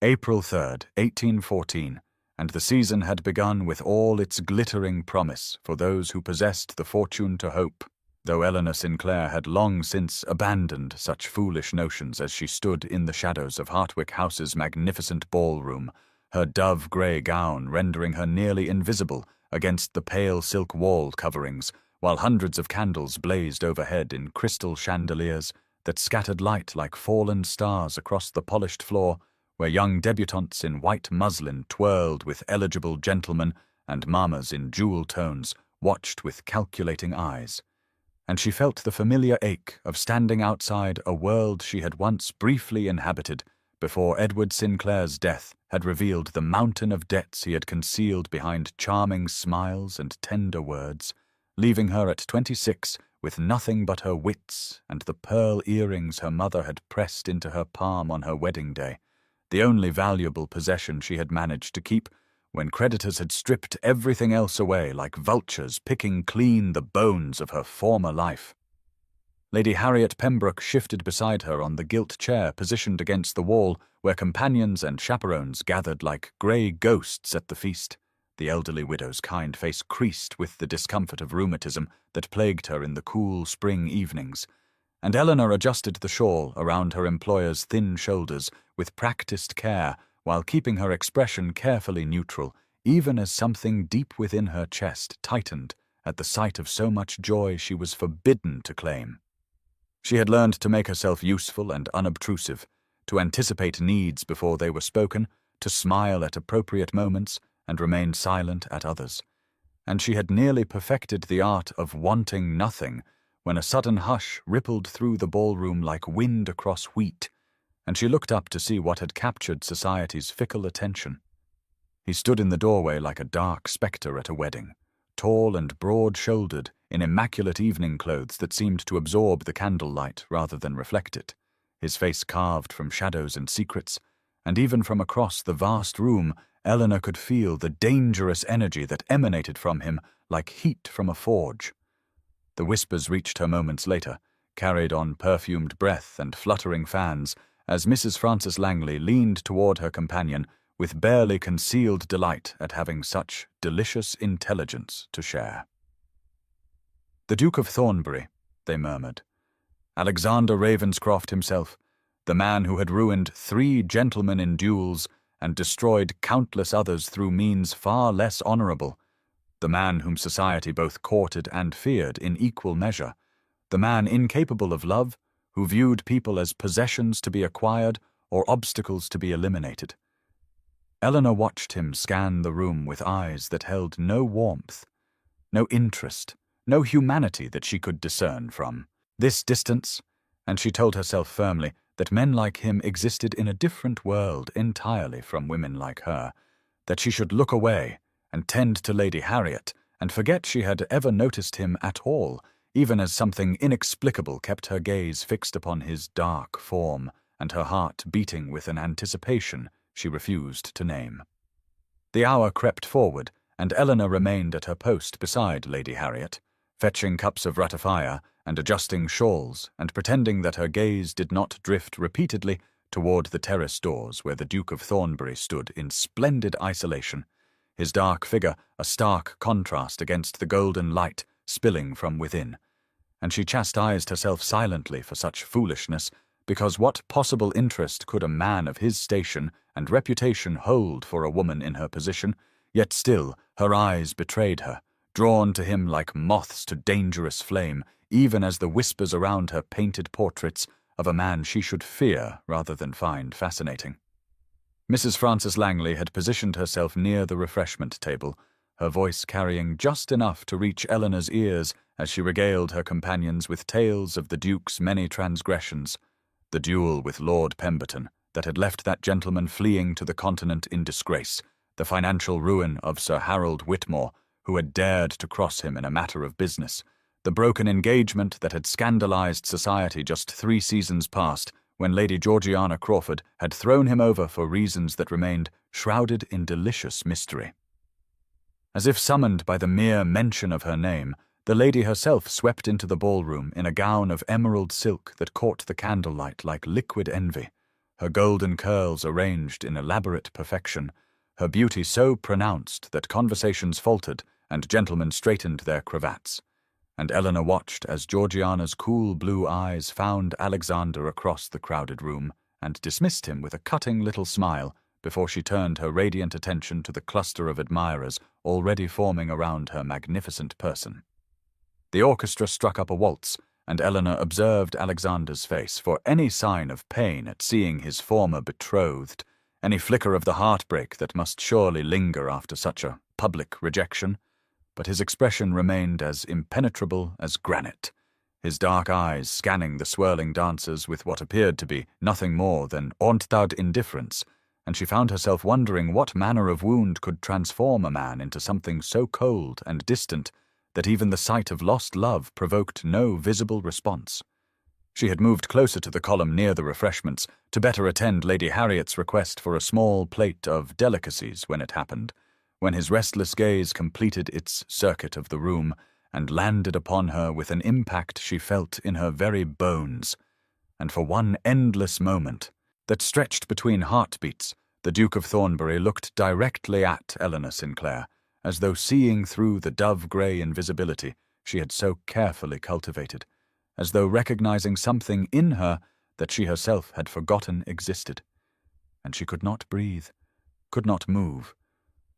April 3rd, 1814, and the season had begun with all its glittering promise for those who possessed the fortune to hope, though Eleanor Sinclair had long since abandoned such foolish notions as she stood in the shadows of Hartwick House's magnificent ballroom, her dove-grey gown rendering her nearly invisible against the pale silk wall coverings, while hundreds of candles blazed overhead in crystal chandeliers that scattered light like fallen stars across the polished floor, where young debutantes in white muslin twirled with eligible gentlemen and mammas in jewel tones watched with calculating eyes. And she felt the familiar ache of standing outside a world she had once briefly inhabited before Edward Sinclair's death had revealed the mountain of debts he had concealed behind charming smiles and tender words, leaving her at 26 with nothing but her wits and the pearl earrings her mother had pressed into her palm on her wedding day, the only valuable possession she had managed to keep when creditors had stripped everything else away like vultures picking clean the bones of her former life. Lady Harriet Pembroke shifted beside her on the gilt chair positioned against the wall where companions and chaperones gathered like grey ghosts at the feast. The elderly widow's kind face creased with the discomfort of rheumatism that plagued her in the cool spring evenings, and Eleanor adjusted the shawl around her employer's thin shoulders with practiced care while keeping her expression carefully neutral, even as something deep within her chest tightened at the sight of so much joy she was forbidden to claim. She had learned to make herself useful and unobtrusive, to anticipate needs before they were spoken, to smile at appropriate moments and remain silent at others, and she had nearly perfected the art of wanting nothing when a sudden hush rippled through the ballroom like wind across wheat, and she looked up to see what had captured society's fickle attention. He stood in the doorway like a dark spectre at a wedding, tall and broad-shouldered, in immaculate evening clothes that seemed to absorb the candlelight rather than reflect it, his face carved from shadows and secrets, and even from across the vast room Eleanor could feel the dangerous energy that emanated from him like heat from a forge. The whispers reached her moments later, carried on perfumed breath and fluttering fans, as Mrs. Frances Langley leaned toward her companion with barely concealed delight at having such delicious intelligence to share. "The Duke of Thornbury," they murmured. "Alexander Ravenscroft himself, the man who had ruined 3 gentlemen in duels and destroyed countless others through means far less honorable, the man whom society both courted and feared in equal measure, the man incapable of love, who viewed people as possessions to be acquired or obstacles to be eliminated." Eleanor watched him scan the room with eyes that held no warmth, no interest, no humanity that she could discern from this distance, and she told herself firmly that men like him existed in a different world entirely from women like her, that she should look away and tend to Lady Harriet and forget she had ever noticed him at all, even as something inexplicable kept her gaze fixed upon his dark form and her heart beating with an anticipation she refused to name. The hour crept forward, and Eleanor remained at her post beside Lady Harriet, fetching cups of ratafia and adjusting shawls and pretending that her gaze did not drift repeatedly toward the terrace doors where the Duke of Thornbury stood in splendid isolation, his dark figure a stark contrast against the golden light spilling from within, and she chastised herself silently for such foolishness, because what possible interest could a man of his station and reputation hold for a woman in her position? Yet still her eyes betrayed her, drawn to him like moths to dangerous flame, even as the whispers around her painted portraits of a man she should fear rather than find fascinating. Mrs. Frances Langley had positioned herself near the refreshment table, her voice carrying just enough to reach Eleanor's ears as she regaled her companions with tales of the Duke's many transgressions, the duel with Lord Pemberton that had left that gentleman fleeing to the continent in disgrace, the financial ruin of Sir Harold Whitmore, who had dared to cross him in a matter of business, the broken engagement that had scandalized society just 3 seasons past, when Lady Georgiana Crawford had thrown him over for reasons that remained shrouded in delicious mystery. As if summoned by the mere mention of her name, the lady herself swept into the ballroom in a gown of emerald silk that caught the candlelight like liquid envy, her golden curls arranged in elaborate perfection, her beauty so pronounced that conversations faltered and gentlemen straightened their cravats. And Eleanor watched as Georgiana's cool blue eyes found Alexander across the crowded room and dismissed him with a cutting little smile before she turned her radiant attention to the cluster of admirers already forming around her magnificent person. The orchestra struck up a waltz, and Eleanor observed Alexander's face for any sign of pain at seeing his former betrothed, any flicker of the heartbreak that must surely linger after such a public rejection. But his expression remained as impenetrable as granite, his dark eyes scanning the swirling dancers with what appeared to be nothing more than ontad indifference, and she found herself wondering what manner of wound could transform a man into something so cold and distant that even the sight of lost love provoked no visible response. She had moved closer to the column near the refreshments to better attend Lady Harriet's request for a small plate of delicacies when it happened, when his restless gaze completed its circuit of the room and landed upon her with an impact she felt in her very bones. And for one endless moment that stretched between heartbeats, the Duke of Thornbury looked directly at Eleanor Sinclair, as though seeing through the dove-grey invisibility she had so carefully cultivated, as though recognizing something in her that she herself had forgotten existed. And she could not breathe, could not move,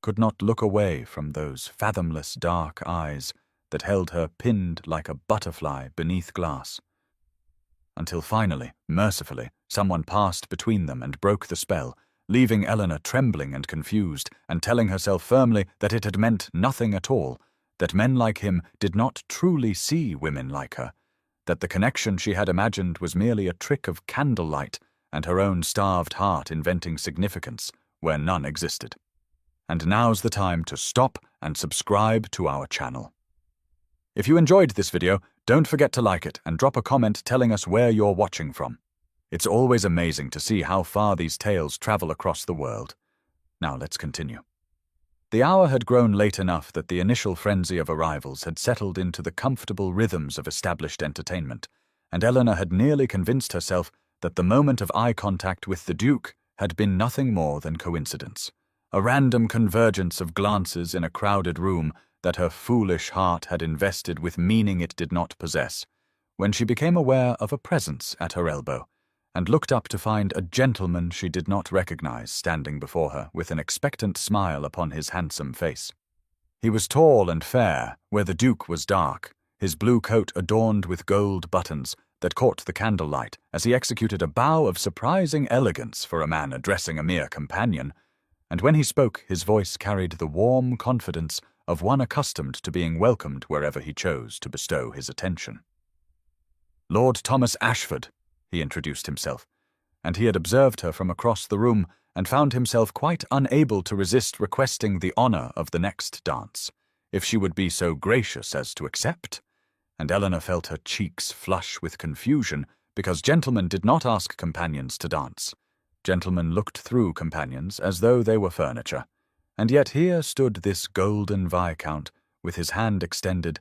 could not look away from those fathomless dark eyes that held her pinned like a butterfly beneath glass. Until finally, mercifully, someone passed between them and broke the spell, leaving Eleanor trembling and confused, and telling herself firmly that it had meant nothing at all, that men like him did not truly see women like her, that the connection she had imagined was merely a trick of candlelight and her own starved heart inventing significance where none existed. And now's the time to stop and subscribe to our channel. If you enjoyed this video, don't forget to like it and drop a comment telling us where you're watching from. It's always amazing to see how far these tales travel across the world. Now let's continue. The hour had grown late enough that the initial frenzy of arrivals had settled into the comfortable rhythms of established entertainment, and Eleanor had nearly convinced herself that the moment of eye contact with the Duke had been nothing more than coincidence, a random convergence of glances in a crowded room that her foolish heart had invested with meaning it did not possess, when she became aware of a presence at her elbow, and looked up to find a gentleman she did not recognize standing before her with an expectant smile upon his handsome face. He was tall and fair, where the Duke was dark, his blue coat adorned with gold buttons that caught the candlelight as he executed a bow of surprising elegance for a man addressing a mere companion, and when he spoke his voice carried the warm confidence of one accustomed to being welcomed wherever he chose to bestow his attention. Lord Thomas Ashford, he introduced himself, and he had observed her from across the room and found himself quite unable to resist requesting the honor of the next dance, if she would be so gracious as to accept, and Eleanor felt her cheeks flush with confusion because gentlemen did not ask companions to dance. Gentlemen looked through companions as though they were furniture, and yet here stood this golden Viscount with his hand extended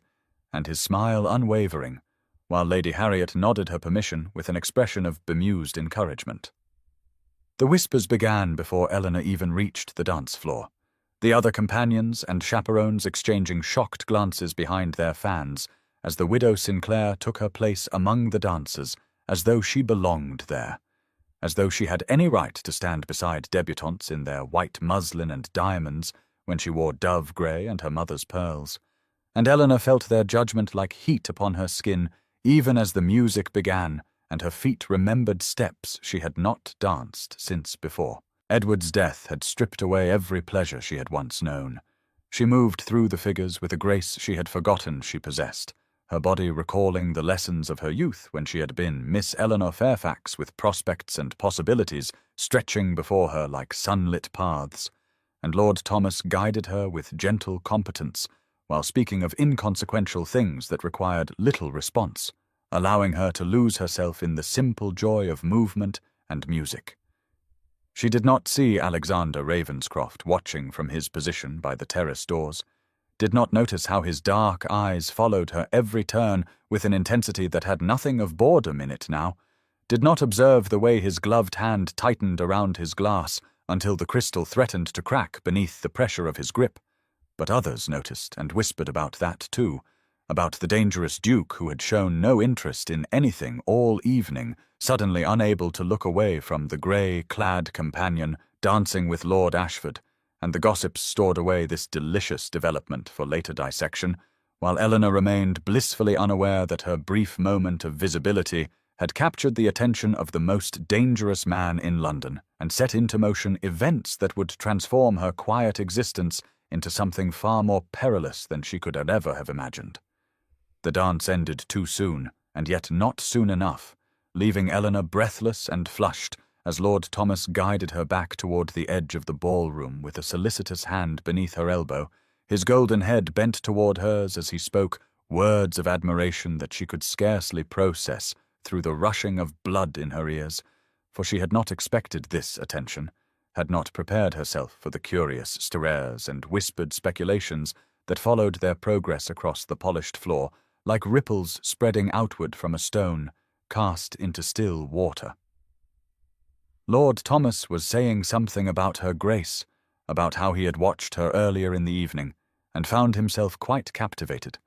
and his smile unwavering, while Lady Harriet nodded her permission with an expression of bemused encouragement. The whispers began before Eleanor even reached the dance floor, the other companions and chaperones exchanging shocked glances behind their fans as the widow Sinclair took her place among the dancers as though she belonged there, as though she had any right to stand beside debutantes in their white muslin and diamonds when she wore dove-grey and her mother's pearls. And Eleanor felt their judgment like heat upon her skin even as the music began, and her feet remembered steps she had not danced since before. Edward's death had stripped away every pleasure she had once known. She moved through the figures with a grace she had forgotten she possessed, her body recalling the lessons of her youth when she had been Miss Eleanor Fairfax with prospects and possibilities stretching before her like sunlit paths, and Lord Thomas guided her with gentle competence, while speaking of inconsequential things that required little response, allowing her to lose herself in the simple joy of movement and music. She did not see Alexander Ravenscroft watching from his position by the terrace doors, did not notice how his dark eyes followed her every turn with an intensity that had nothing of boredom in it now, did not observe the way his gloved hand tightened around his glass until the crystal threatened to crack beneath the pressure of his grip. But others noticed and whispered about that too, about the dangerous Duke who had shown no interest in anything all evening, suddenly unable to look away from the grey-clad companion dancing with Lord Ashford, and the gossips stored away this delicious development for later dissection, while Eleanor remained blissfully unaware that her brief moment of visibility had captured the attention of the most dangerous man in London and set into motion events that would transform her quiet existence into something far more perilous than she could ever have imagined. The dance ended too soon, and yet not soon enough, leaving Eleanor breathless and flushed as Lord Thomas guided her back toward the edge of the ballroom with a solicitous hand beneath her elbow, his golden head bent toward hers as he spoke words of admiration that she could scarcely process through the rushing of blood in her ears, for she had not expected this attention, had not prepared herself for the curious stares and whispered speculations that followed their progress across the polished floor, like ripples spreading outward from a stone, cast into still water. Lord Thomas was saying something about her grace, about how he had watched her earlier in the evening, and found himself quite captivated,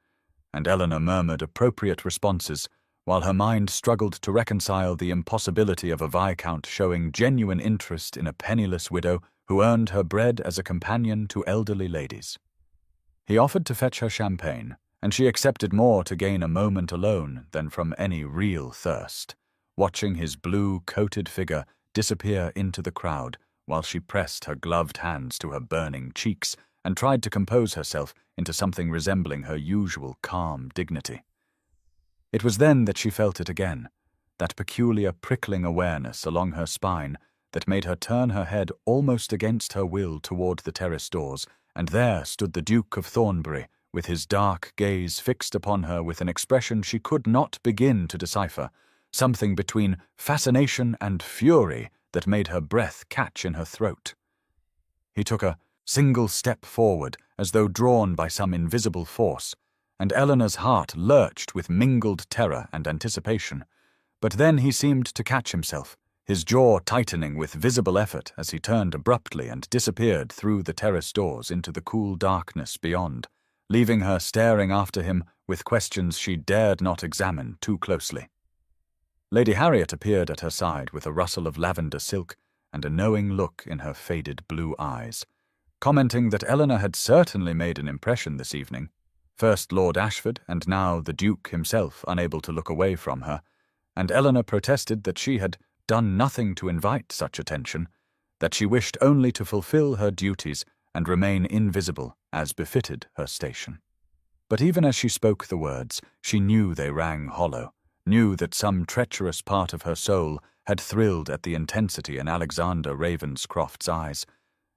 and Eleanor murmured appropriate responses, while her mind struggled to reconcile the impossibility of a viscount showing genuine interest in a penniless widow who earned her bread as a companion to elderly ladies. He offered to fetch her champagne, and she accepted more to gain a moment alone than from any real thirst, watching his blue-coated figure disappear into the crowd while she pressed her gloved hands to her burning cheeks and tried to compose herself into something resembling her usual calm dignity. It was then that she felt it again, that peculiar prickling awareness along her spine that made her turn her head almost against her will toward the terrace doors, and there stood the Duke of Thornbury, with his dark gaze fixed upon her with an expression she could not begin to decipher, something between fascination and fury that made her breath catch in her throat. He took a single step forward as though drawn by some invisible force, and Eleanor's heart lurched with mingled terror and anticipation. But then he seemed to catch himself, his jaw tightening with visible effort as he turned abruptly and disappeared through the terrace doors into the cool darkness beyond, leaving her staring after him with questions she dared not examine too closely. Lady Harriet appeared at her side with a rustle of lavender silk and a knowing look in her faded blue eyes, commenting that Eleanor had certainly made an impression this evening, first Lord Ashford and now the Duke himself unable to look away from her, and Eleanor protested that she had done nothing to invite such attention, that she wished only to fulfill her duties and remain invisible as befitted her station. But even as she spoke the words, she knew they rang hollow, knew that some treacherous part of her soul had thrilled at the intensity in Alexander Ravenscroft's eyes,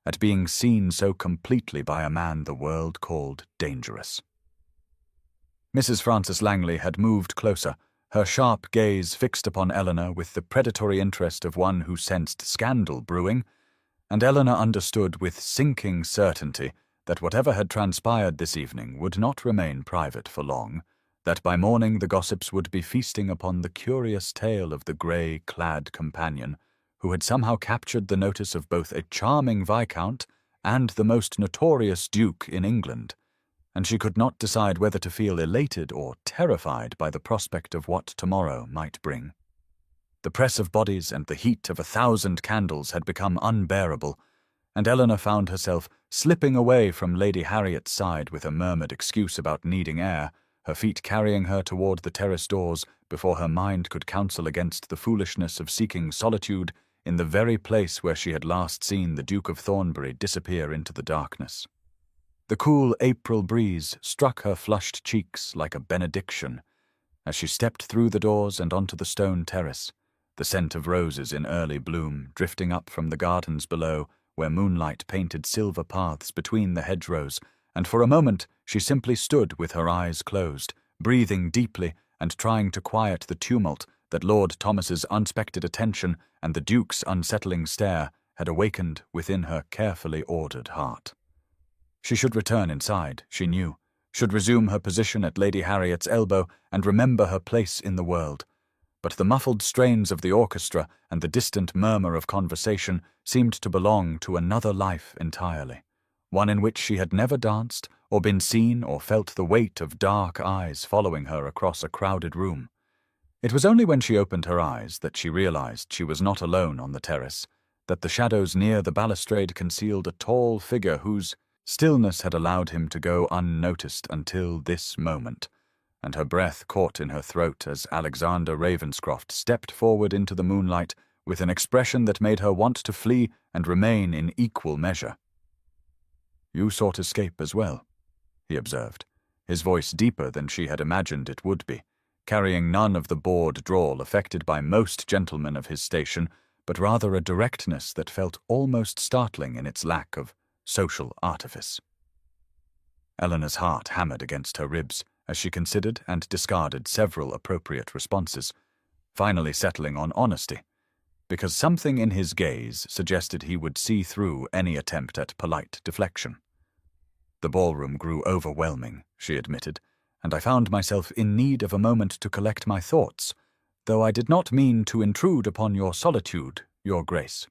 at being seen so completely by a man the world called dangerous. Mrs. Frances Langley had moved closer, her sharp gaze fixed upon Eleanor with the predatory interest of one who sensed scandal brewing, and Eleanor understood with sinking certainty that whatever had transpired this evening would not remain private for long, that by morning the gossips would be feasting upon the curious tale of the grey-clad companion who had somehow captured the notice of both a charming viscount and the most notorious duke in England, and she could not decide whether to feel elated or terrified by the prospect of what tomorrow might bring. The press of bodies and the heat of 1,000 candles had become unbearable, and Eleanor found herself slipping away from Lady Harriet's side with a murmured excuse about needing air, her feet carrying her toward the terrace doors before her mind could counsel against the foolishness of seeking solitude in the very place where she had last seen the Duke of Thornbury disappear into the darkness. The cool April breeze struck her flushed cheeks like a benediction as she stepped through the doors and onto the stone terrace, the scent of roses in early bloom drifting up from the gardens below where moonlight painted silver paths between the hedgerows, and for a moment she simply stood with her eyes closed, breathing deeply and trying to quiet the tumult that Lord Thomas's unexpected attention and the Duke's unsettling stare had awakened within her carefully ordered heart. She should return inside, she knew, should resume her position at Lady Harriet's elbow and remember her place in the world. but the muffled strains of the orchestra and the distant murmur of conversation seemed to belong to another life entirely, one in which she had never danced or been seen or felt the weight of dark eyes following her across a crowded room. It was only when she opened her eyes that she realized she was not alone on the terrace, that the shadows near the balustrade concealed a tall figure whose stillness had allowed him to go unnoticed until this moment, and her breath caught in her throat as Alexander Ravenscroft stepped forward into the moonlight with an expression that made her want to flee and remain in equal measure. "You sought escape as well," he observed, his voice deeper than she had imagined it would be, carrying none of the bored drawl affected by most gentlemen of his station, but rather a directness that felt almost startling in its lack of social artifice. Eleanor's heart hammered against her ribs as she considered and discarded several appropriate responses, finally settling on honesty, because something in his gaze suggested he would see through any attempt at polite deflection. "The ballroom grew overwhelming," she admitted, "and I found myself in need of a moment to collect my thoughts, though I did not mean to intrude upon your solitude, Your Grace."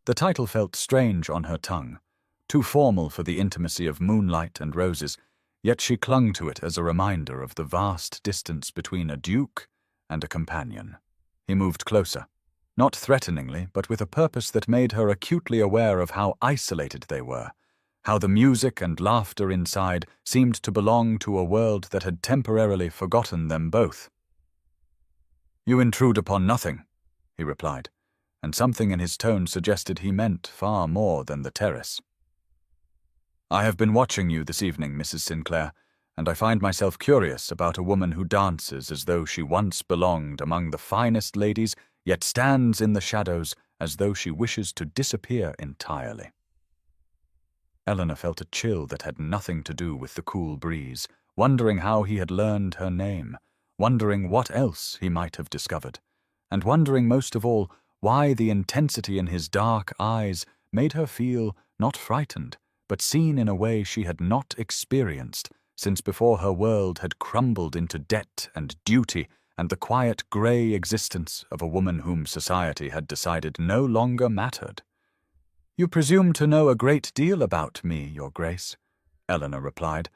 The title felt strange on her tongue, too formal for the intimacy of moonlight and roses, yet she clung to it as a reminder of the vast distance between a duke and a companion. He moved closer, not threateningly, but with a purpose that made her acutely aware of how isolated they were, how the music and laughter inside seemed to belong to a world that had temporarily forgotten them both. "You intrude upon nothing," he replied, and something in his tone suggested he meant far more than the terrace. "I have been watching you this evening, Mrs. Sinclair, and I find myself curious about a woman who dances as though she once belonged among the finest ladies, yet stands in the shadows as though she wishes to disappear entirely." Eleanor felt a chill that had nothing to do with the cool breeze, wondering how he had learned her name, wondering what else he might have discovered, and wondering most of all why the intensity in his dark eyes made her feel not frightened, but seen in a way she had not experienced since before her world had crumbled into debt and duty and the quiet grey existence of a woman whom society had decided no longer mattered. "You presume to know a great deal about me, Your Grace," Eleanor replied,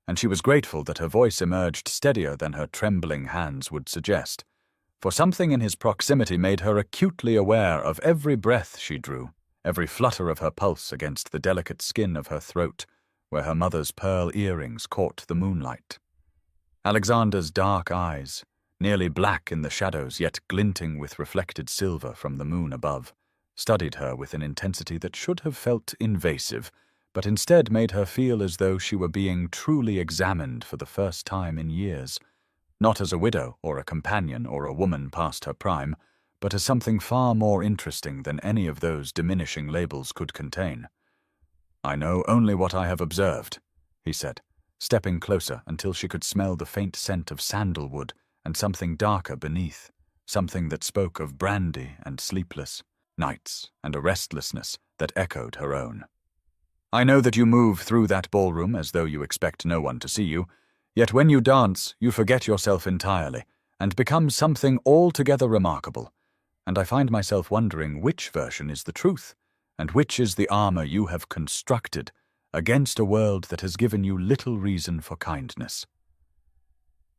and she was grateful that her voice emerged steadier than her trembling hands would suggest, for something in his proximity made her acutely aware of every breath she drew, every flutter of her pulse against the delicate skin of her throat, where her mother's pearl earrings caught the moonlight. Alexander's dark eyes, nearly black in the shadows yet glinting with reflected silver from the moon above, studied her with an intensity that should have felt invasive, but instead made her feel as though she were being truly examined for the first time in years, not as a widow or a companion or a woman past her prime, but as something far more interesting than any of those diminishing labels could contain. "I know only what I have observed," he said, stepping closer until she could smell the faint scent of sandalwood and something darker beneath, something that spoke of brandy and sleepless nights and a restlessness that echoed her own. "I know that you move through that ballroom as though you expect no one to see you, yet when you dance you forget yourself entirely and become something altogether remarkable, and I find myself wondering which version is the truth, and which is the armor you have constructed against a world that has given you little reason for kindness."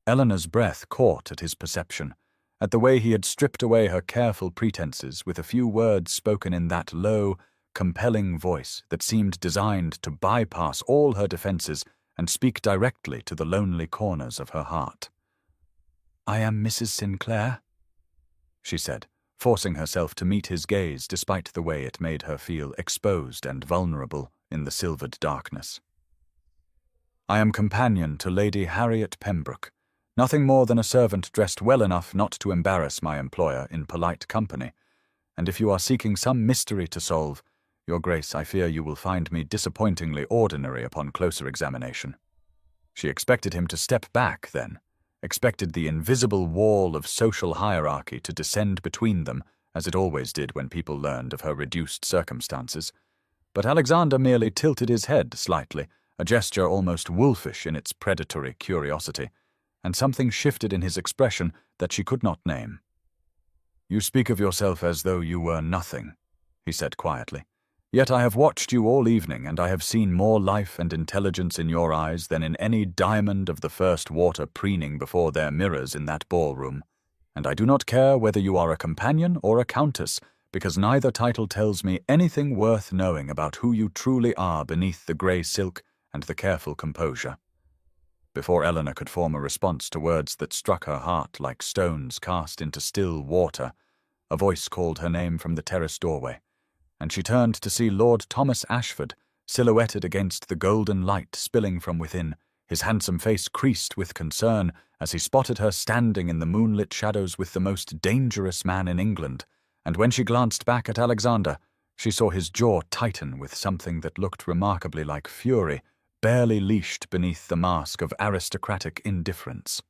Eleanor's breath caught at his perception, at the way he had stripped away her careful pretenses with a few words spoken in that low, compelling voice that seemed designed to bypass all her defenses and speak directly to the lonely corners of her heart. "I am Mrs. Sinclair," she said, forcing herself to meet his gaze despite the way it made her feel exposed and vulnerable in the silvered darkness. "I am companion to Lady Harriet Pembroke, nothing more than a servant dressed well enough not to embarrass my employer in polite company, and if you are seeking some mystery to solve, Your Grace, I fear you will find me disappointingly ordinary upon closer examination." She expected him to step back then, expected the invisible wall of social hierarchy to descend between them, as it always did when people learned of her reduced circumstances. But Alexander merely tilted his head slightly, a gesture almost wolfish in its predatory curiosity, and something shifted in his expression that she could not name. "You speak of yourself as though you were nothing," he said quietly. "Yet I have watched you all evening, and I have seen more life and intelligence in your eyes than in any diamond of the first water preening before their mirrors in that ballroom. And I do not care whether you are a companion or a countess, because neither title tells me anything worth knowing about who you truly are beneath the grey silk and the careful composure." Before Eleanor could form a response to words that struck her heart like stones cast into still water, a voice called her name from the terrace doorway, and she turned to see Lord Thomas Ashford, silhouetted against the golden light spilling from within, his handsome face creased with concern as he spotted her standing in the moonlit shadows with the most dangerous man in England, and when she glanced back at Alexander, she saw his jaw tighten with something that looked remarkably like fury, barely leashed beneath the mask of aristocratic indifference.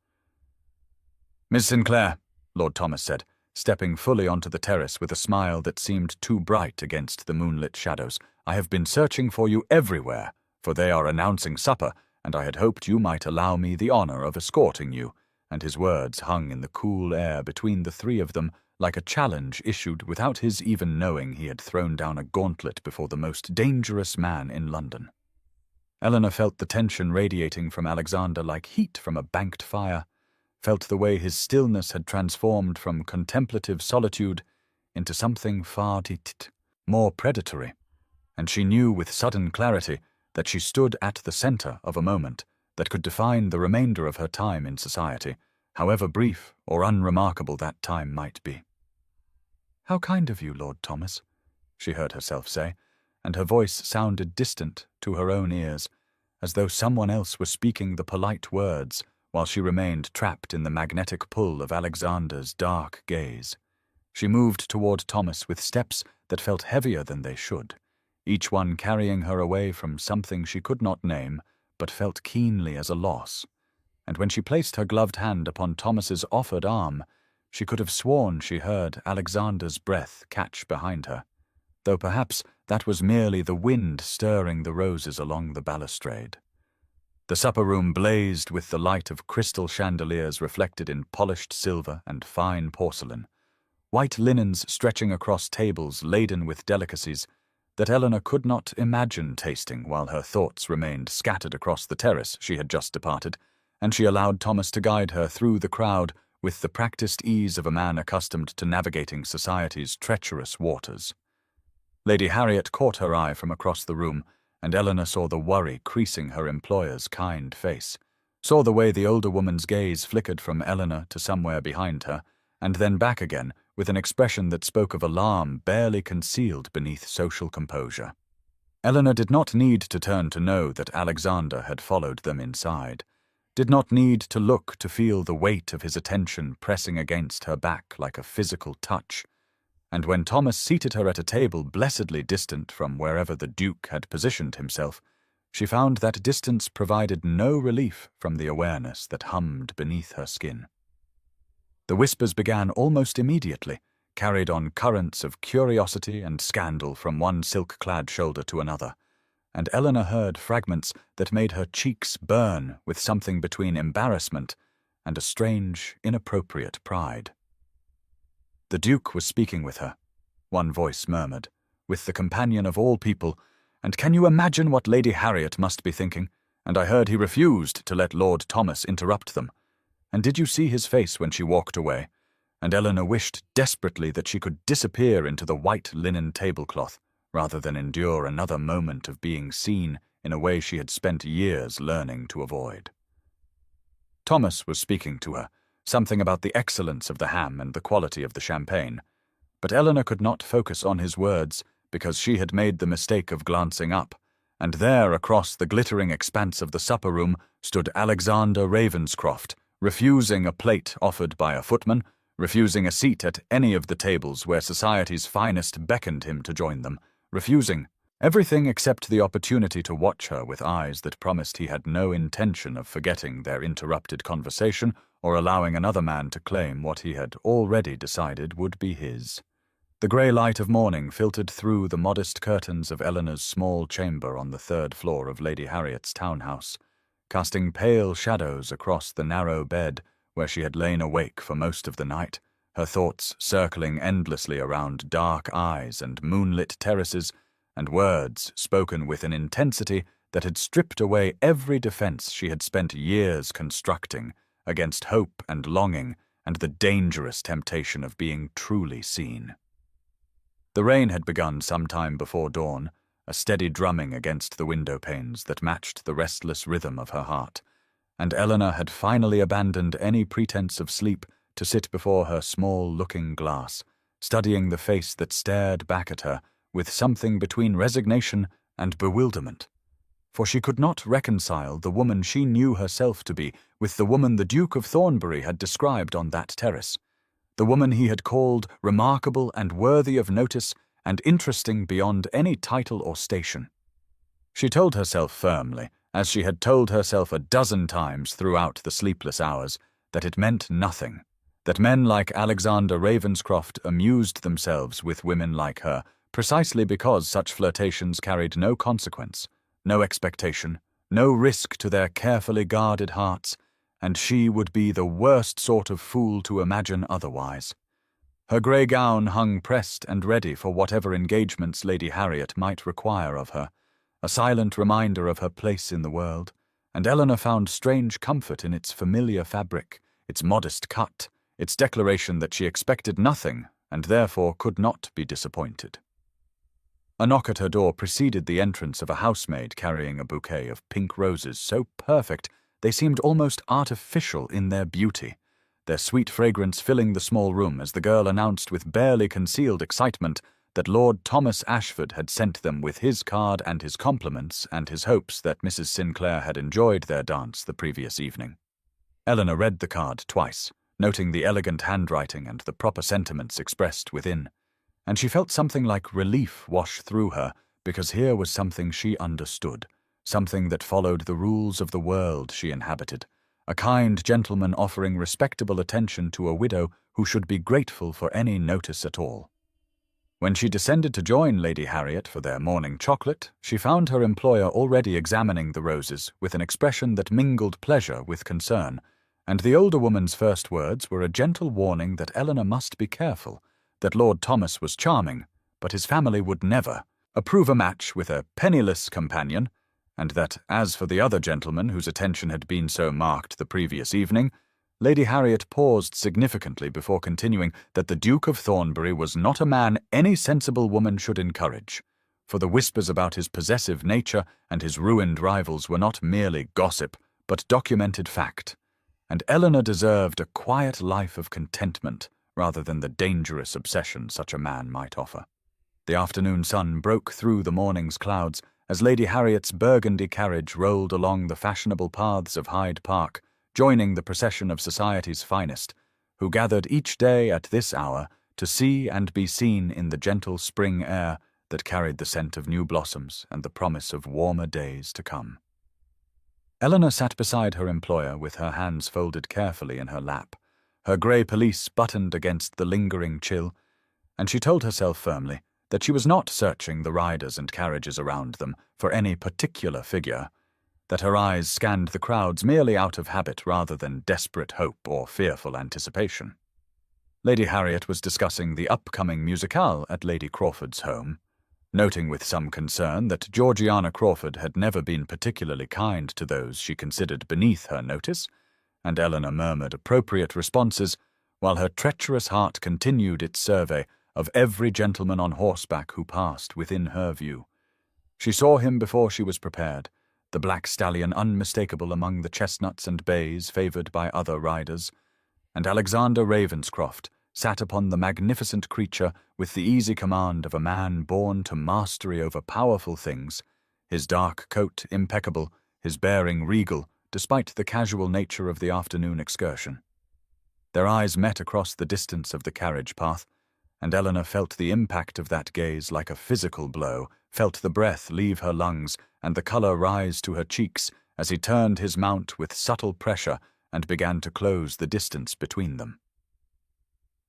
"Miss Sinclair," Lord Thomas said, stepping fully onto the terrace with a smile that seemed too bright against the moonlit shadows, "I have been searching for you everywhere, for they are announcing supper, and I had hoped you might allow me the honor of escorting you," and his words hung in the cool air between the three of them like a challenge issued without his even knowing he had thrown down a gauntlet before the most dangerous man in London. Eleanor felt the tension radiating from Alexander like heat from a banked fire, felt the way his stillness had transformed from contemplative solitude into something far more predatory, and she knew with sudden clarity that she stood at the center of a moment that could define the remainder of her time in society, however brief or unremarkable that time might be. "How kind of you, Lord Thomas," she heard herself say, and her voice sounded distant to her own ears, as though someone else were speaking the polite words while she remained trapped in the magnetic pull of Alexander's dark gaze. She moved toward Thomas with steps that felt heavier than they should, each one carrying her away from something she could not name, but felt keenly as a loss. And when she placed her gloved hand upon Thomas's offered arm, she could have sworn she heard Alexander's breath catch behind her, though perhaps that was merely the wind stirring the roses along the balustrade. The supper room blazed with the light of crystal chandeliers reflected in polished silver and fine porcelain, white linens stretching across tables laden with delicacies that Eleanor could not imagine tasting while her thoughts remained scattered across the terrace she had just departed, and she allowed Thomas to guide her through the crowd with the practiced ease of a man accustomed to navigating society's treacherous waters. Lady Harriet caught her eye from across the room, and Eleanor saw the worry creasing her employer's kind face, saw the way the older woman's gaze flickered from Eleanor to somewhere behind her, and then back again, with an expression that spoke of alarm barely concealed beneath social composure. Eleanor did not need to turn to know that Alexander had followed them inside, did not need to look to feel the weight of his attention pressing against her back like a physical touch. And when Thomas seated her at a table blessedly distant from wherever the Duke had positioned himself, she found that distance provided no relief from the awareness that hummed beneath her skin. The whispers began almost immediately, carried on currents of curiosity and scandal from one silk-clad shoulder to another, and Eleanor heard fragments that made her cheeks burn with something between embarrassment and a strange, inappropriate pride. The Duke was speaking with her, one voice murmured, with the companion of all people, and can you imagine what Lady Harriet must be thinking? And I heard he refused to let Lord Thomas interrupt them. And did you see his face when she walked away? And Eleanor wished desperately that she could disappear into the white linen tablecloth, rather than endure another moment of being seen in a way she had spent years learning to avoid. Thomas was speaking to her, something about the excellence of the ham and the quality of the champagne, but Eleanor could not focus on his words because she had made the mistake of glancing up, and there across the glittering expanse of the supper room stood Alexander Ravenscroft, refusing a plate offered by a footman, refusing a seat at any of the tables where society's finest beckoned him to join them, refusing everything except the opportunity to watch her with eyes that promised he had no intention of forgetting their interrupted conversation or allowing another man to claim what he had already decided would be his. The grey light of morning filtered through the modest curtains of Eleanor's small chamber on the third floor of Lady Harriet's townhouse, casting pale shadows across the narrow bed where she had lain awake for most of the night, her thoughts circling endlessly around dark eyes and moonlit terraces, and words spoken with an intensity that had stripped away every defense she had spent years constructing against hope and longing and the dangerous temptation of being truly seen. The rain had begun some time before dawn, a steady drumming against the window panes that matched the restless rhythm of her heart, and Eleanor had finally abandoned any pretense of sleep to sit before her small looking-glass, studying the face that stared back at her with something between resignation and bewilderment. For she could not reconcile the woman she knew herself to be with the woman the Duke of Thornbury had described on that terrace, the woman he had called remarkable and worthy of notice and interesting beyond any title or station. She told herself firmly, as she had told herself a dozen times throughout the sleepless hours, that it meant nothing, that men like Alexander Ravenscroft amused themselves with women like her precisely because such flirtations carried no consequence, no expectation, no risk to their carefully guarded hearts, and she would be the worst sort of fool to imagine otherwise. Her grey gown hung pressed and ready for whatever engagements Lady Harriet might require of her, a silent reminder of her place in the world, and Eleanor found strange comfort in its familiar fabric, its modest cut, its declaration that she expected nothing and therefore could not be disappointed. A knock at her door preceded the entrance of a housemaid carrying a bouquet of pink roses so perfect they seemed almost artificial in their beauty, their sweet fragrance filling the small room as the girl announced with barely concealed excitement that Lord Thomas Ashford had sent them with his card and his compliments and his hopes that Mrs. Sinclair had enjoyed their dance the previous evening. Eleanor read the card twice, noting the elegant handwriting and the proper sentiments expressed within, and she felt something like relief wash through her because here was something she understood, something that followed the rules of the world she inhabited, a kind gentleman offering respectable attention to a widow who should be grateful for any notice at all. When she descended to join Lady Harriet for their morning chocolate, she found her employer already examining the roses with an expression that mingled pleasure with concern, and the older woman's first words were a gentle warning that Eleanor must be careful, that Lord Thomas was charming, but his family would never approve a match with a penniless companion, and that, as for the other gentleman whose attention had been so marked the previous evening, Lady Harriet paused significantly before continuing that the Duke of Thornbury was not a man any sensible woman should encourage, for the whispers about his possessive nature and his ruined rivals were not merely gossip, but documented fact, and Eleanor deserved a quiet life of contentment rather than the dangerous obsession such a man might offer. The afternoon sun broke through the morning's clouds as Lady Harriet's burgundy carriage rolled along the fashionable paths of Hyde Park, joining the procession of society's finest, who gathered each day at this hour to see and be seen in the gentle spring air that carried the scent of new blossoms and the promise of warmer days to come. Eleanor sat beside her employer with her hands folded carefully in her lap, her grey pelisse buttoned against the lingering chill, and she told herself firmly that she was not searching the riders and carriages around them for any particular figure, that her eyes scanned the crowds merely out of habit rather than desperate hope or fearful anticipation. Lady Harriet was discussing the upcoming musicale at Lady Crawford's home, noting with some concern that Georgiana Crawford had never been particularly kind to those she considered beneath her notice, and Eleanor murmured appropriate responses while her treacherous heart continued its survey of every gentleman on horseback who passed within her view. She saw him before she was prepared, the black stallion unmistakable among the chestnuts and bays favoured by other riders, and Alexander Ravenscroft sat upon the magnificent creature with the easy command of a man born to mastery over powerful things, his dark coat impeccable, his bearing regal, despite the casual nature of the afternoon excursion. Their eyes met across the distance of the carriage path, and Eleanor felt the impact of that gaze like a physical blow, felt the breath leave her lungs and the colour rise to her cheeks as he turned his mount with subtle pressure and began to close the distance between them.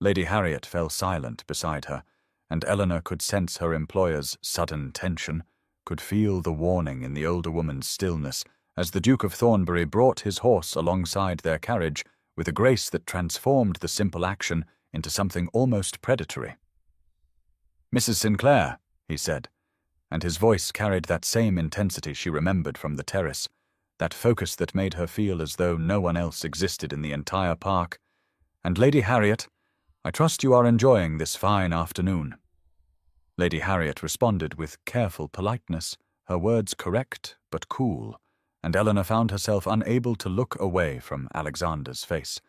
Lady Harriet fell silent beside her, and Eleanor could sense her employer's sudden tension, could feel the warning in the older woman's stillness as the Duke of Thornbury brought his horse alongside their carriage with a grace that transformed the simple action into something almost predatory. "Mrs. Sinclair," he said, and his voice carried that same intensity she remembered from the terrace, that focus that made her feel as though no one else existed in the entire park. "And Lady Harriet, I trust you are enjoying this fine afternoon." Lady Harriet responded with careful politeness, her words correct but cool, and Eleanor found herself unable to look away from Alexander's face,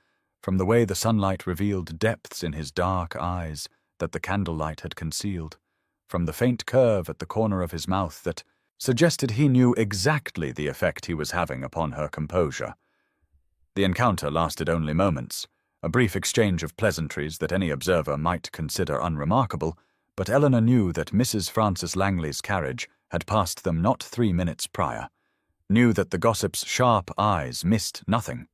from the way the sunlight revealed depths in his dark eyes that the candlelight had concealed, from the faint curve at the corner of his mouth that suggested he knew exactly the effect he was having upon her composure. The encounter lasted only moments, a brief exchange of pleasantries that any observer might consider unremarkable, but Eleanor knew that Mrs. Francis Langley's carriage had passed them not 3 minutes prior, knew that the gossip's sharp eyes missed nothing,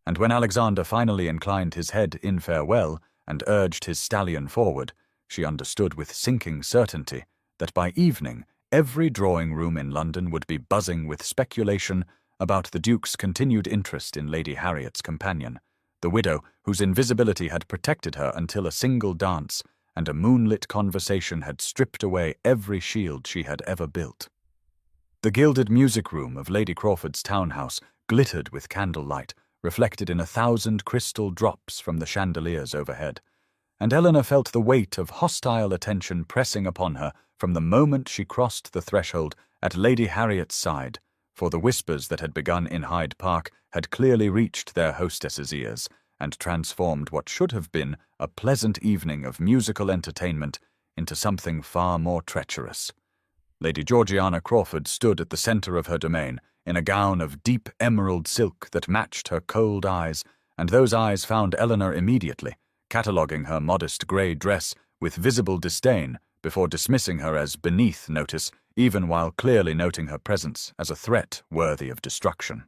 and when Alexander finally inclined his head in farewell and urged his stallion forward, she understood with sinking certainty that by evening every drawing-room in London would be buzzing with speculation about the Duke's continued interest in Lady Harriet's companion, the widow whose invisibility had protected her until a single dance and a moonlit conversation had stripped away every shield she had ever built. The gilded music-room of Lady Crawford's townhouse glittered with candlelight, reflected in 1,000 crystal drops from the chandeliers overhead, and Eleanor felt the weight of hostile attention pressing upon her from the moment she crossed the threshold at Lady Harriet's side, for the whispers that had begun in Hyde Park had clearly reached their hostess's ears and transformed what should have been a pleasant evening of musical entertainment into something far more treacherous. Lady Georgiana Crawford stood at the centre of her domain, in a gown of deep emerald silk that matched her cold eyes, and those eyes found Eleanor immediately, cataloguing her modest grey dress with visible disdain before dismissing her as beneath notice, even while clearly noting her presence as a threat worthy of destruction.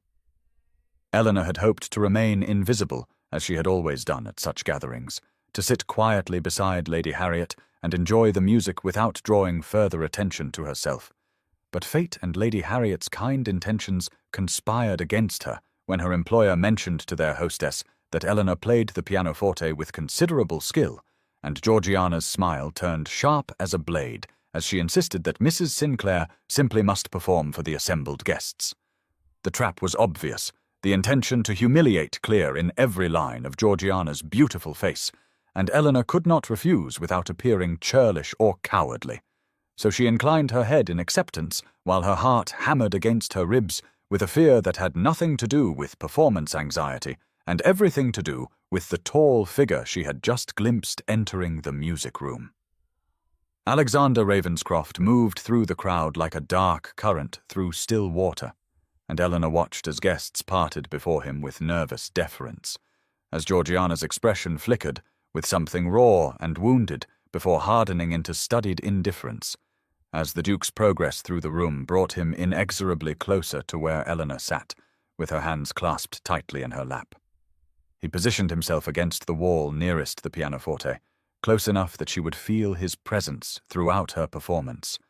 Eleanor had hoped to remain invisible, as she had always done at such gatherings, to sit quietly beside Lady Harriet and enjoy the music without drawing further attention to herself. But fate and Lady Harriet's kind intentions conspired against her when her employer mentioned to their hostess that Eleanor played the pianoforte with considerable skill, and Georgiana's smile turned sharp as a blade as she insisted that Mrs. Sinclair simply must perform for the assembled guests. The trap was obvious, the intention to humiliate clear in every line of Georgiana's beautiful face, and Eleanor could not refuse without appearing churlish or cowardly. So she inclined her head in acceptance while her heart hammered against her ribs with a fear that had nothing to do with performance anxiety and everything to do with the tall figure she had just glimpsed entering the music-room. Alexander Ravenscroft moved through the crowd like a dark current through still water, and Eleanor watched as guests parted before him with nervous deference, as Georgiana's expression flickered with something raw and wounded before hardening into studied indifference, as the Duke's progress through the room brought him inexorably closer to where Eleanor sat, with her hands clasped tightly in her lap. He positioned himself against the wall nearest the pianoforte, close enough that she would feel his presence throughout her performance.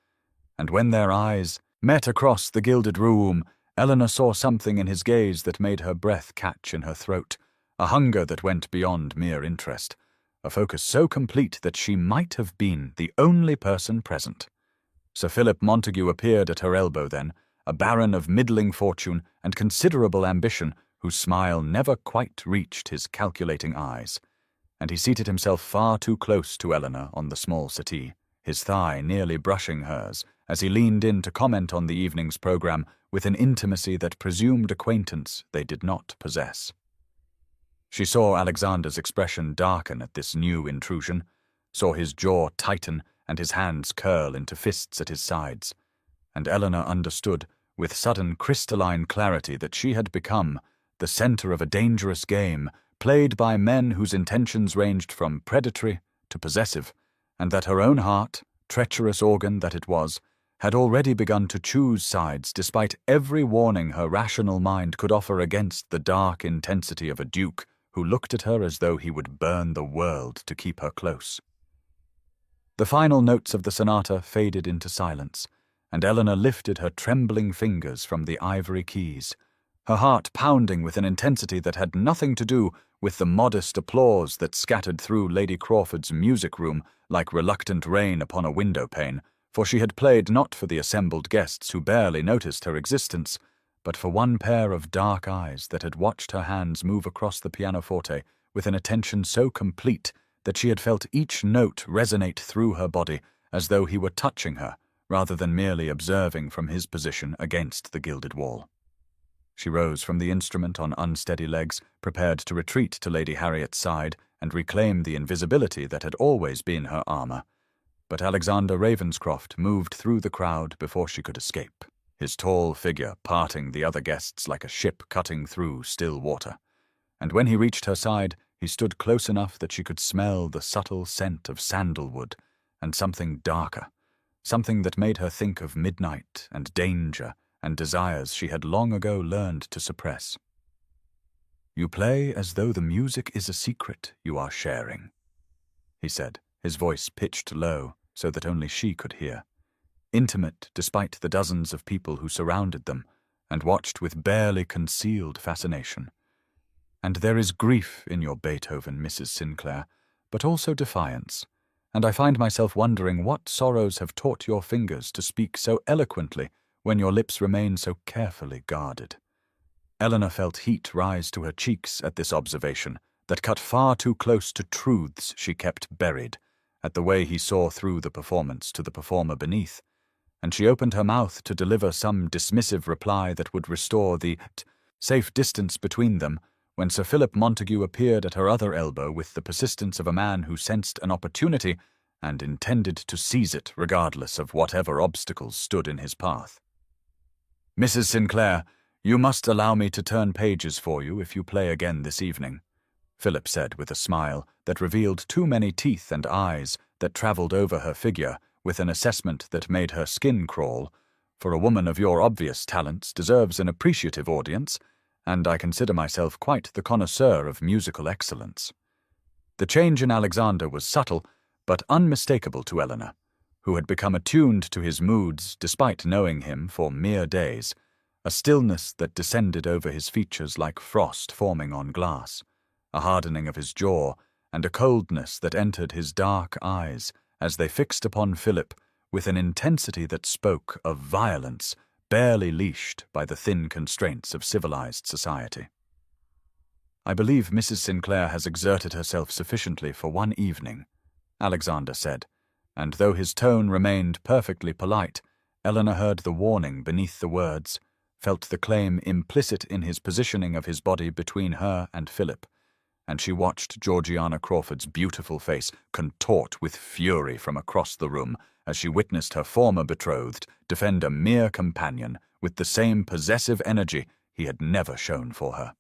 And when their eyes met across the gilded room, Eleanor saw something in his gaze that made her breath catch in her throat, a hunger that went beyond mere interest, a focus so complete that she might have been the only person present. Sir Philip Montague appeared at her elbow then, a baron of middling fortune and considerable ambition, whose smile never quite reached his calculating eyes, and he seated himself far too close to Eleanor on the small settee, his thigh nearly brushing hers, as he leaned in to comment on the evening's programme with an intimacy that presumed acquaintance they did not possess. She saw Alexander's expression darken at this new intrusion, saw his jaw tighten and his hands curl into fists at his sides, and Eleanor understood with sudden crystalline clarity that she had become the centre of a dangerous game played by men whose intentions ranged from predatory to possessive, and that her own heart, treacherous organ that it was, had already begun to choose sides despite every warning her rational mind could offer against the dark intensity of a duke who looked at her as though he would burn the world to keep her close. The final notes of the sonata faded into silence, and Eleanor lifted her trembling fingers from the ivory keys, her heart pounding with an intensity that had nothing to do with the modest applause that scattered through Lady Crawford's music room like reluctant rain upon a window pane, for she had played not for the assembled guests who barely noticed her existence, but for one pair of dark eyes that had watched her hands move across the pianoforte with an attention so complete that she had felt each note resonate through her body as though he were touching her rather than merely observing from his position against the gilded wall. She rose from the instrument on unsteady legs, prepared to retreat to Lady Harriet's side and reclaim the invisibility that had always been her armour. But Alexander Ravenscroft moved through the crowd before she could escape, his tall figure parting the other guests like a ship cutting through still water. And when he reached her side, he stood close enough that she could smell the subtle scent of sandalwood and something darker, something that made her think of midnight and danger and desires she had long ago learned to suppress. "You play as though the music is a secret you are sharing," he said, his voice pitched low so that only she could hear, intimate despite the dozens of people who surrounded them and watched with barely concealed fascination. "And there is grief in your Beethoven, Mrs. Sinclair, but also defiance, and I find myself wondering what sorrows have taught your fingers to speak so eloquently when your lips remain so carefully guarded." Eleanor felt heat rise to her cheeks at this observation that cut far too close to truths she kept buried, at the way he saw through the performance to the performer beneath, and she opened her mouth to deliver some dismissive reply that would restore the safe distance between them when Sir Philip Montague appeared at her other elbow with the persistence of a man who sensed an opportunity and intended to seize it regardless of whatever obstacles stood in his path. "Mrs. Sinclair, you must allow me to turn pages for you if you play again this evening," Philip said with a smile that revealed too many teeth and eyes that travelled over her figure with an assessment that made her skin crawl, for a woman of your obvious talents deserves an appreciative audience, and I consider myself quite the connoisseur of musical excellence. The change in Alexander was subtle, but unmistakable to Eleanor, who had become attuned to his moods despite knowing him for mere days, a stillness that descended over his features like frost forming on glass, a hardening of his jaw, and a coldness that entered his dark eyes as they fixed upon Philip with an intensity that spoke of violence barely leashed by the thin constraints of civilized society. "I believe Mrs. Sinclair has exerted herself sufficiently for one evening," Alexander said, and though his tone remained perfectly polite, Eleanor heard the warning beneath the words, felt the claim implicit in his positioning of his body between her and Philip, and she watched Georgiana Crawford's beautiful face contort with fury from across the room as she witnessed her former betrothed defend a mere companion with the same possessive energy he had never shown for her.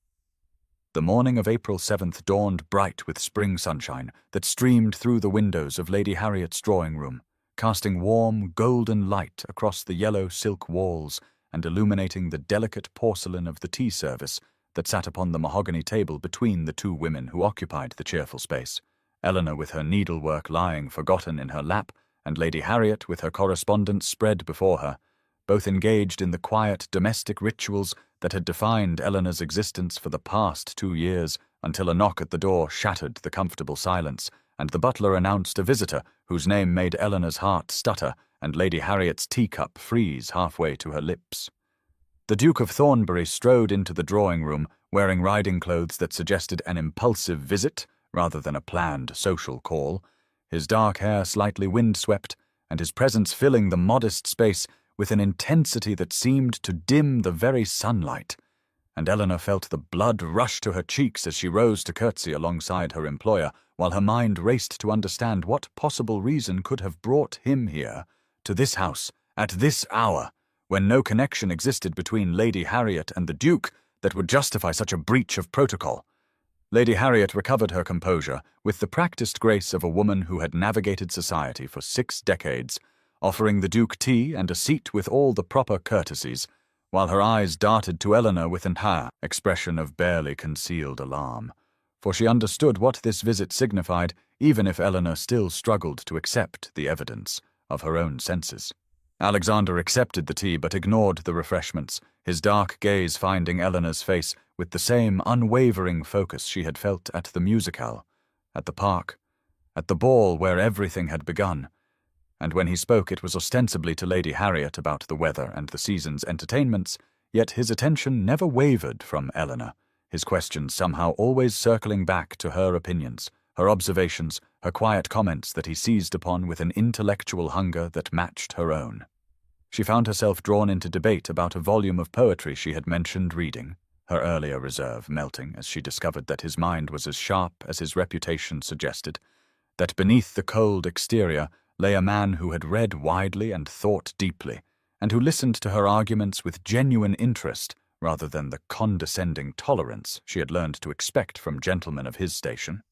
The morning of April 7th dawned bright with spring sunshine that streamed through the windows of Lady Harriet's drawing-room, casting warm, golden light across the yellow silk walls and illuminating the delicate porcelain of the tea service that sat upon the mahogany table between the two women who occupied the cheerful space, Eleanor with her needlework lying forgotten in her lap, and Lady Harriet with her correspondence spread before her, both engaged in the quiet domestic rituals that had defined Eleanor's existence for the past 2 years, until a knock at the door shattered the comfortable silence, and the butler announced a visitor whose name made Eleanor's heart stutter and Lady Harriet's teacup freeze halfway to her lips. The Duke of Thornbury strode into the drawing-room, wearing riding clothes that suggested an impulsive visit rather than a planned social call, his dark hair slightly wind-swept, and his presence filling the modest space with an intensity that seemed to dim the very sunlight, and Eleanor felt the blood rush to her cheeks as she rose to curtsy alongside her employer, while her mind raced to understand what possible reason could have brought him here, to this house, at this hour, when no connection existed between Lady Harriet and the Duke that would justify such a breach of protocol. Lady Harriet recovered her composure with the practiced grace of a woman who had navigated society for 6 decades, offering the Duke tea and a seat with all the proper courtesies, while her eyes darted to Eleanor with an expression of barely concealed alarm, for she understood what this visit signified, even if Eleanor still struggled to accept the evidence of her own senses. Alexander accepted the tea but ignored the refreshments, his dark gaze finding Eleanor's face with the same unwavering focus she had felt at the musicale, at the park, at the ball where everything had begun. And when he spoke it was ostensibly to Lady Harriet about the weather and the season's entertainments, yet his attention never wavered from Eleanor, his questions somehow always circling back to her opinions, her observations, her quiet comments that he seized upon with an intellectual hunger that matched her own. She found herself drawn into debate about a volume of poetry she had mentioned reading, her earlier reserve melting as she discovered that his mind was as sharp as his reputation suggested, that beneath the cold exterior lay a man who had read widely and thought deeply, and who listened to her arguments with genuine interest rather than the condescending tolerance she had learned to expect from gentlemen of his station.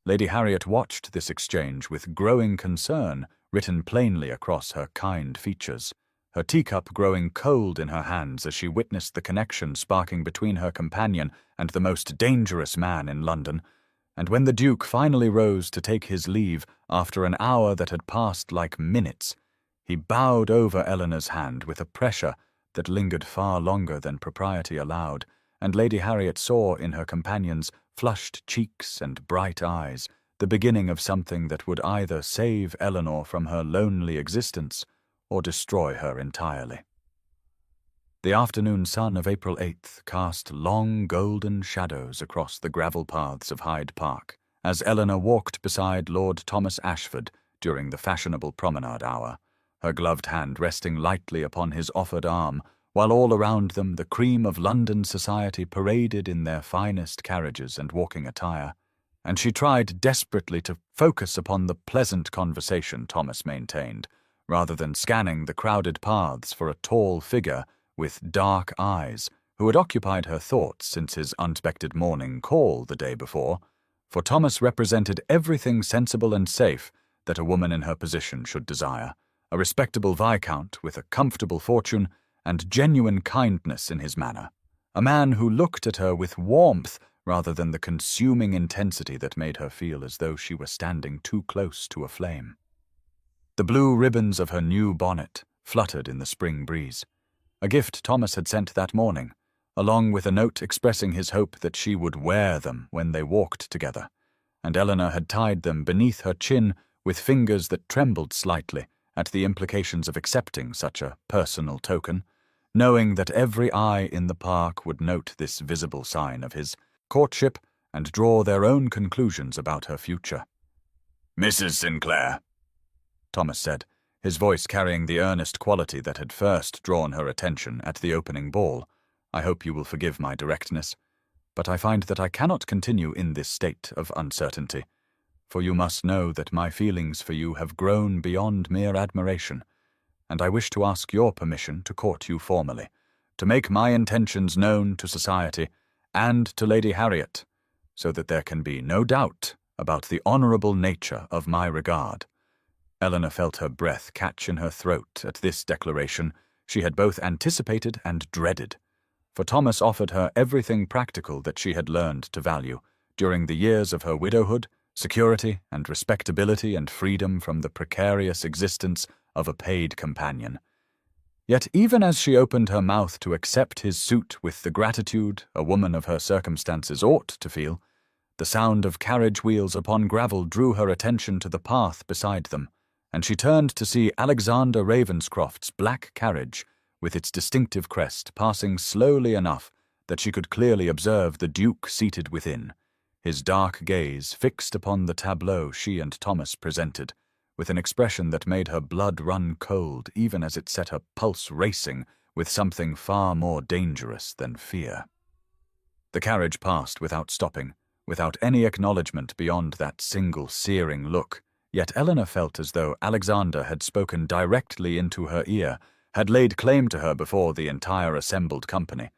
Lady Harriet watched this exchange with growing concern written plainly across her kind features, her teacup growing cold in her hands as she witnessed the connection sparking between her companion and the most dangerous man in London. And when the Duke finally rose to take his leave after an hour that had passed like minutes, he bowed over Eleanor's hand with a pressure that lingered far longer than propriety allowed, and Lady Harriet saw in her companion's flushed cheeks and bright eyes the beginning of something that would either save Eleanor from her lonely existence or destroy her entirely. The afternoon sun of April 8th cast long golden shadows across the gravel paths of Hyde Park as Eleanor walked beside Lord Thomas Ashford during the fashionable promenade hour, her gloved hand resting lightly upon his offered arm, while all around them the cream of London society paraded in their finest carriages and walking attire, and she tried desperately to focus upon the pleasant conversation Thomas maintained, rather than scanning the crowded paths for a tall figure with dark eyes who had occupied her thoughts since his unexpected morning call the day before, for Thomas represented everything sensible and safe that a woman in her position should desire, a respectable viscount with a comfortable fortune and genuine kindness in his manner, a man who looked at her with warmth rather than the consuming intensity that made her feel as though she were standing too close to a flame. The blue ribbons of her new bonnet fluttered in the spring breeze, a gift Thomas had sent that morning, along with a note expressing his hope that she would wear them when they walked together, and Eleanor had tied them beneath her chin with fingers that trembled slightly at the implications of accepting such a personal token, knowing that every eye in the park would note this visible sign of his courtship and draw their own conclusions about her future. "Mrs. Sinclair," Thomas said, his voice carrying the earnest quality that had first drawn her attention at the opening ball. "I hope you will forgive my directness, but I find that I cannot continue in this state of uncertainty, for you must know that my feelings for you have grown beyond mere admiration, and I wish to ask your permission to court you formally, to make my intentions known to society and to Lady Harriet, so that there can be no doubt about the honourable nature of my regard." Eleanor felt her breath catch in her throat at this declaration she had both anticipated and dreaded, for Thomas offered her everything practical that she had learned to value during the years of her widowhood, security and respectability and freedom from the precarious existence of a paid companion. Yet even as she opened her mouth to accept his suit with the gratitude a woman of her circumstances ought to feel, the sound of carriage wheels upon gravel drew her attention to the path beside them, and she turned to see Alexander Ravenscroft's black carriage with its distinctive crest passing slowly enough that she could clearly observe the Duke seated within, his dark gaze fixed upon the tableau she and Thomas presented, with an expression that made her blood run cold even as it set her pulse racing with something far more dangerous than fear. The carriage passed without stopping, without any acknowledgement beyond that single searing look, yet Eleanor felt as though Alexander had spoken directly into her ear, had laid claim to her before the entire assembled company,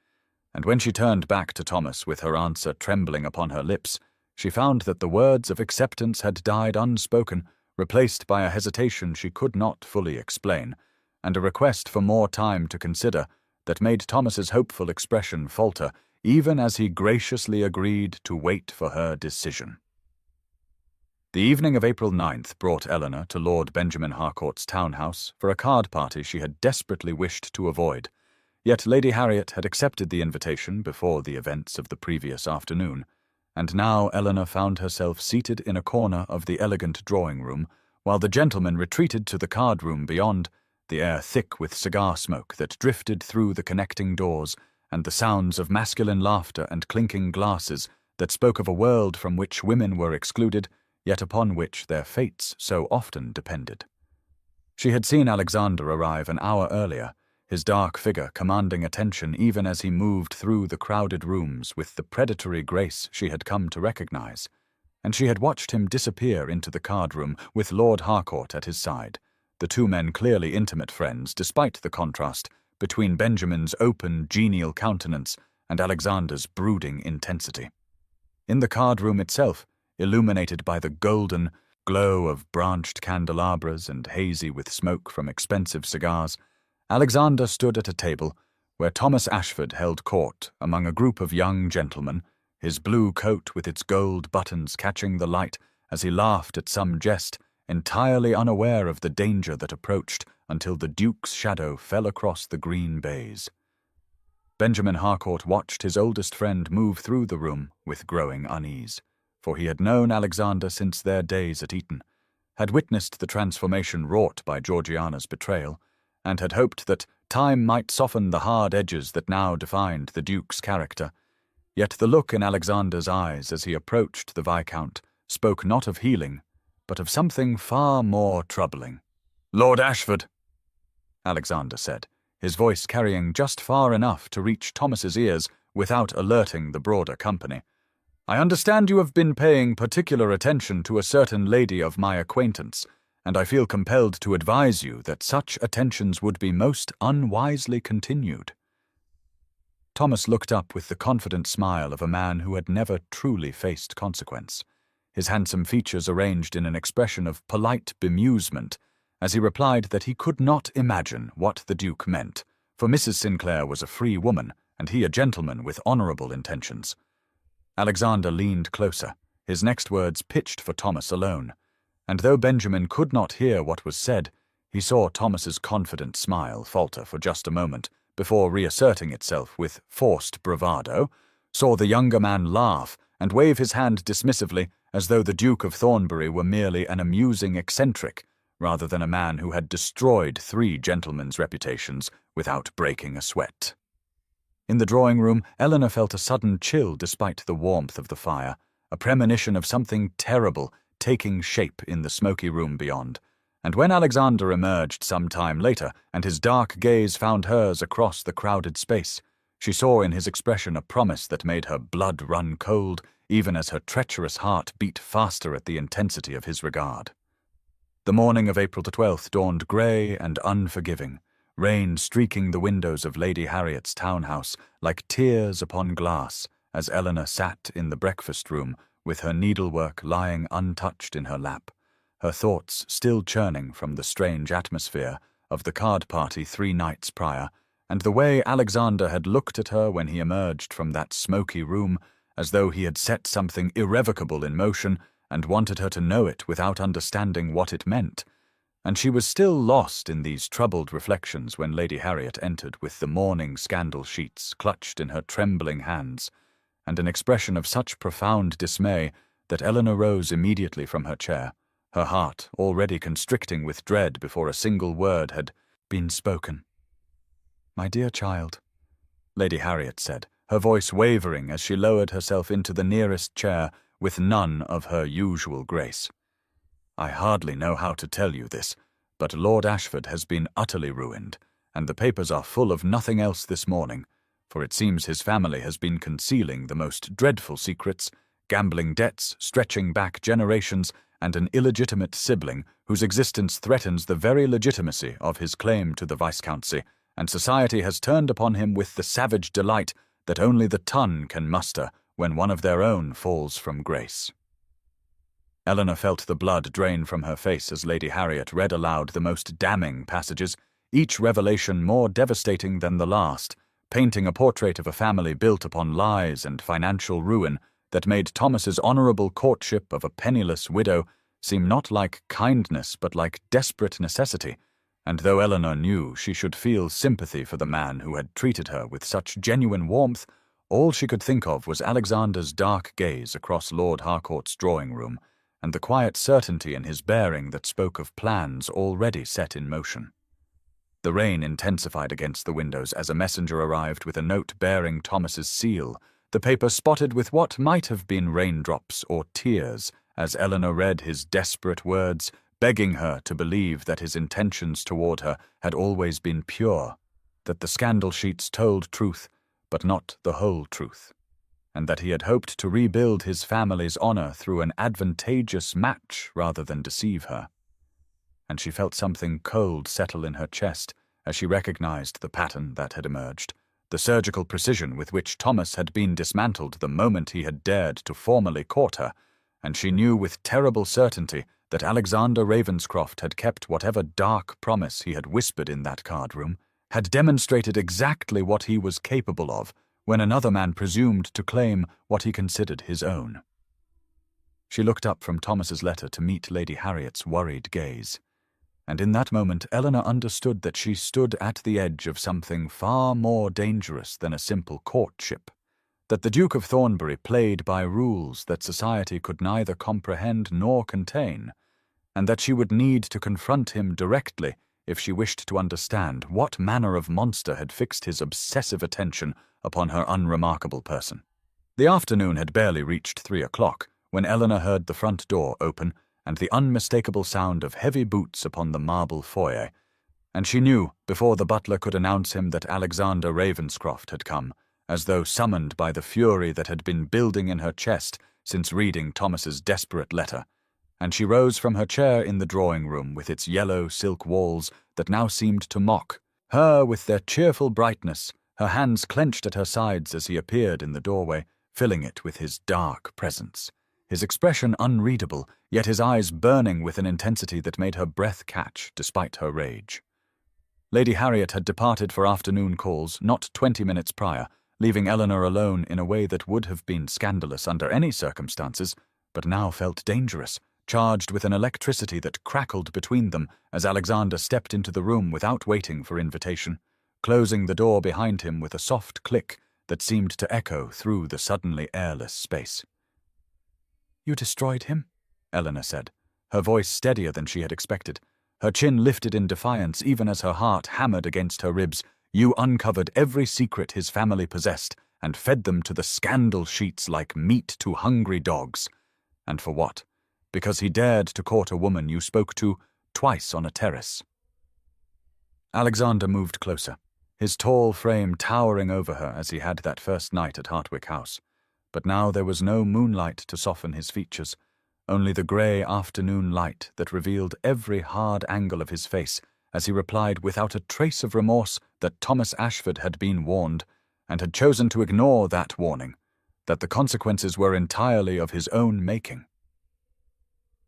and when she turned back to Thomas with her answer trembling upon her lips, she found that the words of acceptance had died unspoken, replaced by a hesitation she could not fully explain, and a request for more time to consider that made Thomas's hopeful expression falter even as he graciously agreed to wait for her decision. The evening of April 9th brought Eleanor to Lord Benjamin Harcourt's townhouse for a card party she had desperately wished to avoid. Yet Lady Harriet had accepted the invitation before the events of the previous afternoon, and now Eleanor found herself seated in a corner of the elegant drawing-room, while the gentlemen retreated to the card-room beyond, the air thick with cigar smoke that drifted through the connecting doors, and the sounds of masculine laughter and clinking glasses that spoke of a world from which women were excluded, yet upon which their fates so often depended. She had seen Alexander arrive an hour earlier, his dark figure commanding attention even as he moved through the crowded rooms with the predatory grace she had come to recognize, and she had watched him disappear into the card-room with Lord Harcourt at his side, the two men clearly intimate friends despite the contrast between Benjamin's open, genial countenance and Alexander's brooding intensity. In the card-room itself, illuminated by the golden glow of branched candelabras and hazy with smoke from expensive cigars, Alexander stood at a table where Thomas Ashford held court among a group of young gentlemen, his blue coat with its gold buttons catching the light as he laughed at some jest, entirely unaware of the danger that approached until the Duke's shadow fell across the green baize. Benjamin Harcourt watched his oldest friend move through the room with growing unease, for he had known Alexander since their days at Eton, had witnessed the transformation wrought by Georgiana's betrayal, and had hoped that time might soften the hard edges that now defined the Duke's character. Yet the look in Alexander's eyes as he approached the Viscount spoke not of healing, but of something far more troubling. "Lord Ashford," Alexander said, his voice carrying just far enough to reach Thomas's ears without alerting the broader company. "I understand you have been paying particular attention to a certain lady of my acquaintance, and I feel compelled to advise you that such attentions would be most unwisely continued." Thomas looked up with the confident smile of a man who had never truly faced consequence, his handsome features arranged in an expression of polite bemusement, as he replied that he could not imagine what the Duke meant, for Mrs. Sinclair was a free woman, and he a gentleman with honourable intentions. Alexander leaned closer, his next words pitched for Thomas alone, and though Benjamin could not hear what was said, he saw Thomas's confident smile falter for just a moment before reasserting itself with forced bravado, saw the younger man laugh and wave his hand dismissively as though the Duke of Thornbury were merely an amusing eccentric rather than a man who had destroyed 3 gentlemen's reputations without breaking a sweat. In the drawing-room, Eleanor felt a sudden chill despite the warmth of the fire, a premonition of something terrible taking shape in the smoky room beyond, and when Alexander emerged some time later and his dark gaze found hers across the crowded space, she saw in his expression a promise that made her blood run cold, even as her treacherous heart beat faster at the intensity of his regard. The morning of April the 12th dawned grey and unforgiving, rain streaking the windows of Lady Harriet's townhouse like tears upon glass as Eleanor sat in the breakfast-room with her needlework lying untouched in her lap, her thoughts still churning from the strange atmosphere of the card party 3 nights prior, and the way Alexander had looked at her when he emerged from that smoky room, as though he had set something irrevocable in motion and wanted her to know it without understanding what it meant. And she was still lost in these troubled reflections when Lady Harriet entered with the morning scandal sheets clutched in her trembling hands, and an expression of such profound dismay that Eleanor rose immediately from her chair, her heart already constricting with dread before a single word had been spoken. "My dear child," Lady Harriet said, her voice wavering as she lowered herself into the nearest chair with none of her usual grace. "I hardly know how to tell you this, but Lord Ashford has been utterly ruined, and the papers are full of nothing else this morning, for it seems his family has been concealing the most dreadful secrets, gambling debts stretching back generations, and an illegitimate sibling whose existence threatens the very legitimacy of his claim to the viscountcy, and society has turned upon him with the savage delight that only the ton can muster when one of their own falls from grace." Eleanor felt the blood drain from her face as Lady Harriet read aloud the most damning passages, each revelation more devastating than the last, painting a portrait of a family built upon lies and financial ruin that made Thomas's honourable courtship of a penniless widow seem not like kindness but like desperate necessity, and though Eleanor knew she should feel sympathy for the man who had treated her with such genuine warmth, all she could think of was Alexander's dark gaze across Lord Harcourt's drawing-room, and the quiet certainty in his bearing that spoke of plans already set in motion. The rain intensified against the windows as a messenger arrived with a note bearing Thomas's seal, the paper spotted with what might have been raindrops or tears as Eleanor read his desperate words, begging her to believe that his intentions toward her had always been pure, that the scandal sheets told truth, but not the whole truth, and that he had hoped to rebuild his family's honor through an advantageous match rather than deceive her. And she felt something cold settle in her chest as she recognized the pattern that had emerged, the surgical precision with which Thomas had been dismantled the moment he had dared to formally court her, and she knew with terrible certainty that Alexander Ravenscroft had kept whatever dark promise he had whispered in that card-room, had demonstrated exactly what he was capable of when another man presumed to claim what he considered his own. She looked up from Thomas's letter to meet Lady Harriet's worried gaze, and in that moment Eleanor understood that she stood at the edge of something far more dangerous than a simple courtship, that the Duke of Thornbury played by rules that society could neither comprehend nor contain, and that she would need to confront him directly if she wished to understand what manner of monster had fixed his obsessive attention upon her unremarkable person. The afternoon had barely reached 3 o'clock when Eleanor heard the front door open and the unmistakable sound of heavy boots upon the marble foyer, and she knew before the butler could announce him that Alexander Ravenscroft had come, as though summoned by the fury that had been building in her chest since reading Thomas's desperate letter, and she rose from her chair in the drawing-room with its yellow silk walls that now seemed to mock her with their cheerful brightness, her hands clenched at her sides as he appeared in the doorway, filling it with his dark presence, his expression unreadable, yet his eyes burning with an intensity that made her breath catch despite her rage. Lady Harriet had departed for afternoon calls not 20 minutes prior, leaving Eleanor alone in a way that would have been scandalous under any circumstances, but now felt dangerous, charged with an electricity that crackled between them as Alexander stepped into the room without waiting for invitation, closing the door behind him with a soft click that seemed to echo through the suddenly airless space. "You destroyed him?" Eleanor said, her voice steadier than she had expected, her chin lifted in defiance even as her heart hammered against her ribs. "You uncovered every secret his family possessed and fed them to the scandal sheets like meat to hungry dogs. And for what? Because he dared to court a woman you spoke to twice on a terrace." Alexander moved closer, his tall frame towering over her as he had that first night at Hartwick House. But now there was no moonlight to soften his features, only the grey afternoon light that revealed every hard angle of his face as he replied without a trace of remorse that Thomas Ashford had been warned, and had chosen to ignore that warning, that the consequences were entirely of his own making.